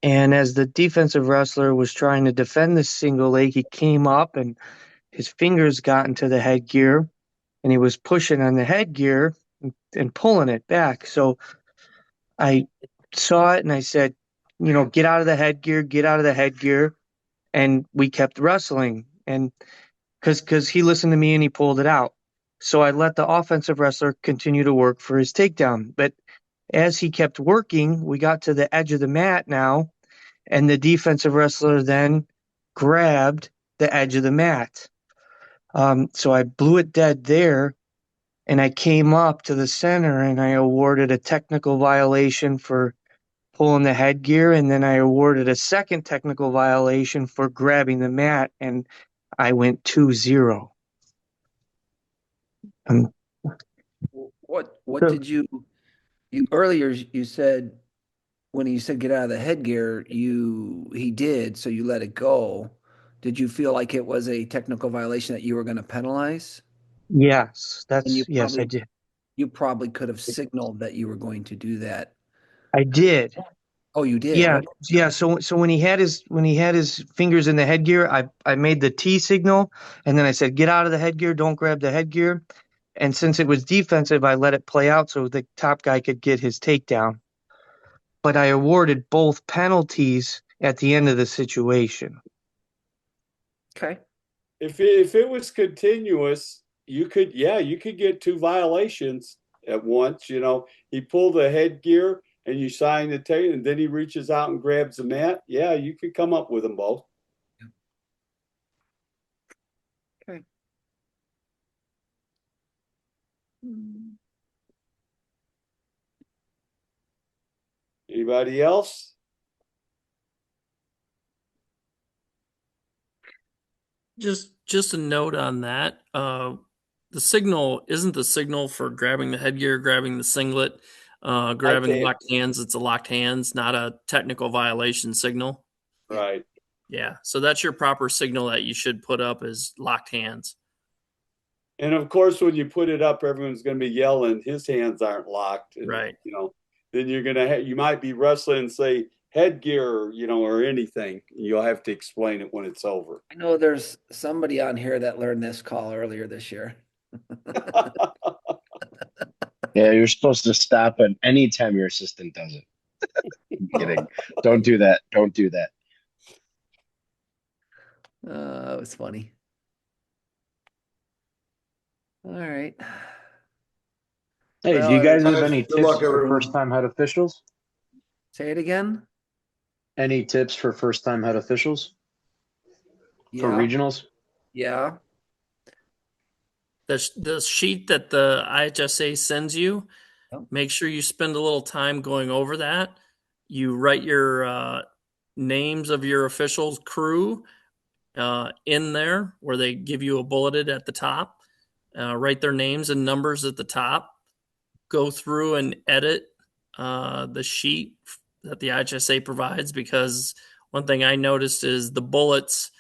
and as the defensive wrestler was trying to defend the single leg, he came up and his fingers got into the headgear, and he was pushing on the headgear and pulling it back. So I saw it and I said, get out of the headgear, get out of the headgear. And we kept wrestling. And because he listened to me and he pulled it out. So I let the offensive wrestler continue to work for his takedown. But as he kept working, we got to the edge of the mat now, and the defensive wrestler then grabbed the edge of the mat. So I blew it dead there, and I came up to the center and I awarded a technical violation for pulling the headgear, and then I awarded a second technical violation for grabbing the mat, and I went 2-0. What did you earlier you said when you said get out of the headgear, he did, so you let it go. Did you feel like it was a technical violation that you were going to penalize? Yes, And yes, I did. You probably could have signaled that you were going to do that. I did. Oh, you did? Yeah, Okay. yeah. So when he had his fingers in the headgear, I made the T signal, and then I said, "Get out of the headgear! Don't grab the headgear." And since it was defensive, I let it play out so the top guy could get his takedown. But I awarded both penalties at the end of the situation. Okay. If it was continuous, you could get two violations at once. You know, he pulled the headgear and you sign the tape, and then he reaches out and grabs the mat. Yeah, you could come up with them both. Okay. Anybody else? Just a note on that. The signal isn't the signal for grabbing the headgear, grabbing the singlet, grabbing locked hands. It's a locked hands, not a technical violation signal. Right. Yeah. So that's your proper signal that you should put up is locked hands. And of course, when you put it up, everyone's going to be yelling, his hands aren't locked. And, right. You know, then you're going to you might be wrestling and say, headgear, or anything. You'll have to explain it when it's over. I know there's somebody on here that learned this call earlier this year. Yeah, you're supposed to stop at any time your assistant does it. I'm kidding. Don't do that. Don't do that. It was funny. All right. Hey, Well, do you guys have guys, any good tips luck, for everyone. first-time head officials? Say it again. Any tips for first-time head officials for Yeah. regionals? Yeah. The sheet that the IHSA sends you, make sure you spend a little time going over that. You write your names of your officials crew in there where they give you a bulleted at the top. Write their names and numbers at the top. Go through and edit the sheet that the IHSA provides, because one thing I noticed is the bullets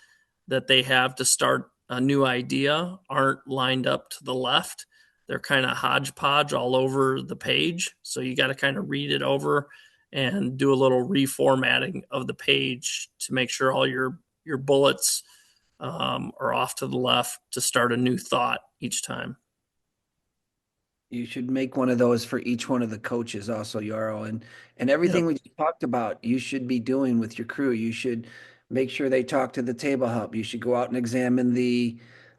that they have to start a new idea aren't lined up to the left. They're kind of hodgepodge all over the page. So you got to kind of read it over and do a little reformatting of the page to make sure all your bullets are off to the left to start a new thought each time. You should make one of those for each one of the coaches also, Yarrow. And everything we just talked about, you should be doing with your crew. You should make sure they talk to the table hub. You should go out and examine the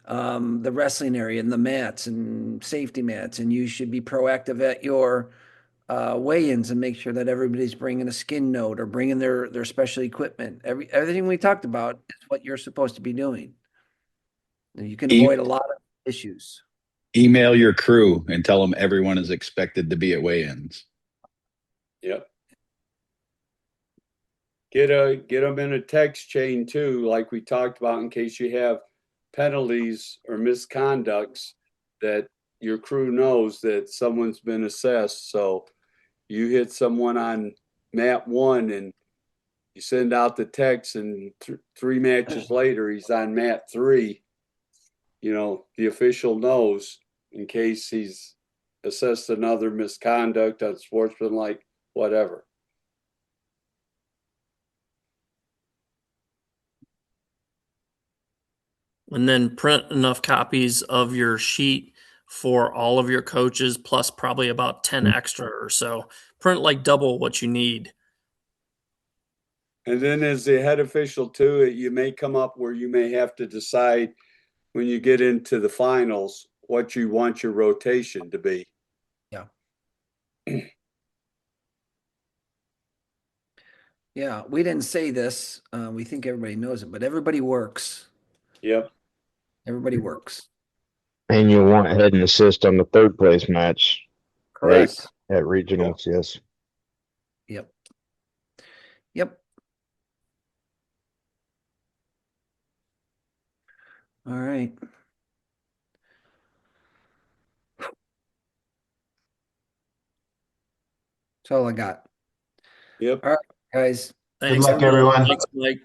wrestling area and the mats and safety mats. And you should be proactive at your weigh-ins and make sure that everybody's bringing a skin note or bringing their special equipment. Everything we talked about is what you're supposed to be doing. And you can avoid a lot of issues. Email your crew and tell them everyone is expected to be at weigh-ins. Yep. Get them in a text chain too, like we talked about, in case you have penalties or misconducts, that your crew knows that someone's been assessed. So you hit someone on mat 1 and you send out the text, and 3 matches later he's on mat 3. The official knows, in case he's assessed another misconduct, unsportsmanlike, whatever. And then print enough copies of your sheet for all of your coaches, plus probably about 10 extra or so. Print like double what you need. And then as the head official too, you may come up where you may have to decide when you get into the finals what you want your rotation to be. Yeah. Yeah, we didn't say this. We think everybody knows it, but everybody works. Yep. Everybody works. And you want head and assist on the third place match, Correct. right? At regionals, yes. Yep. Yep. All right. That's all I got. Yep. All right, guys. Thanks, luck, everyone. Thanks, Mike.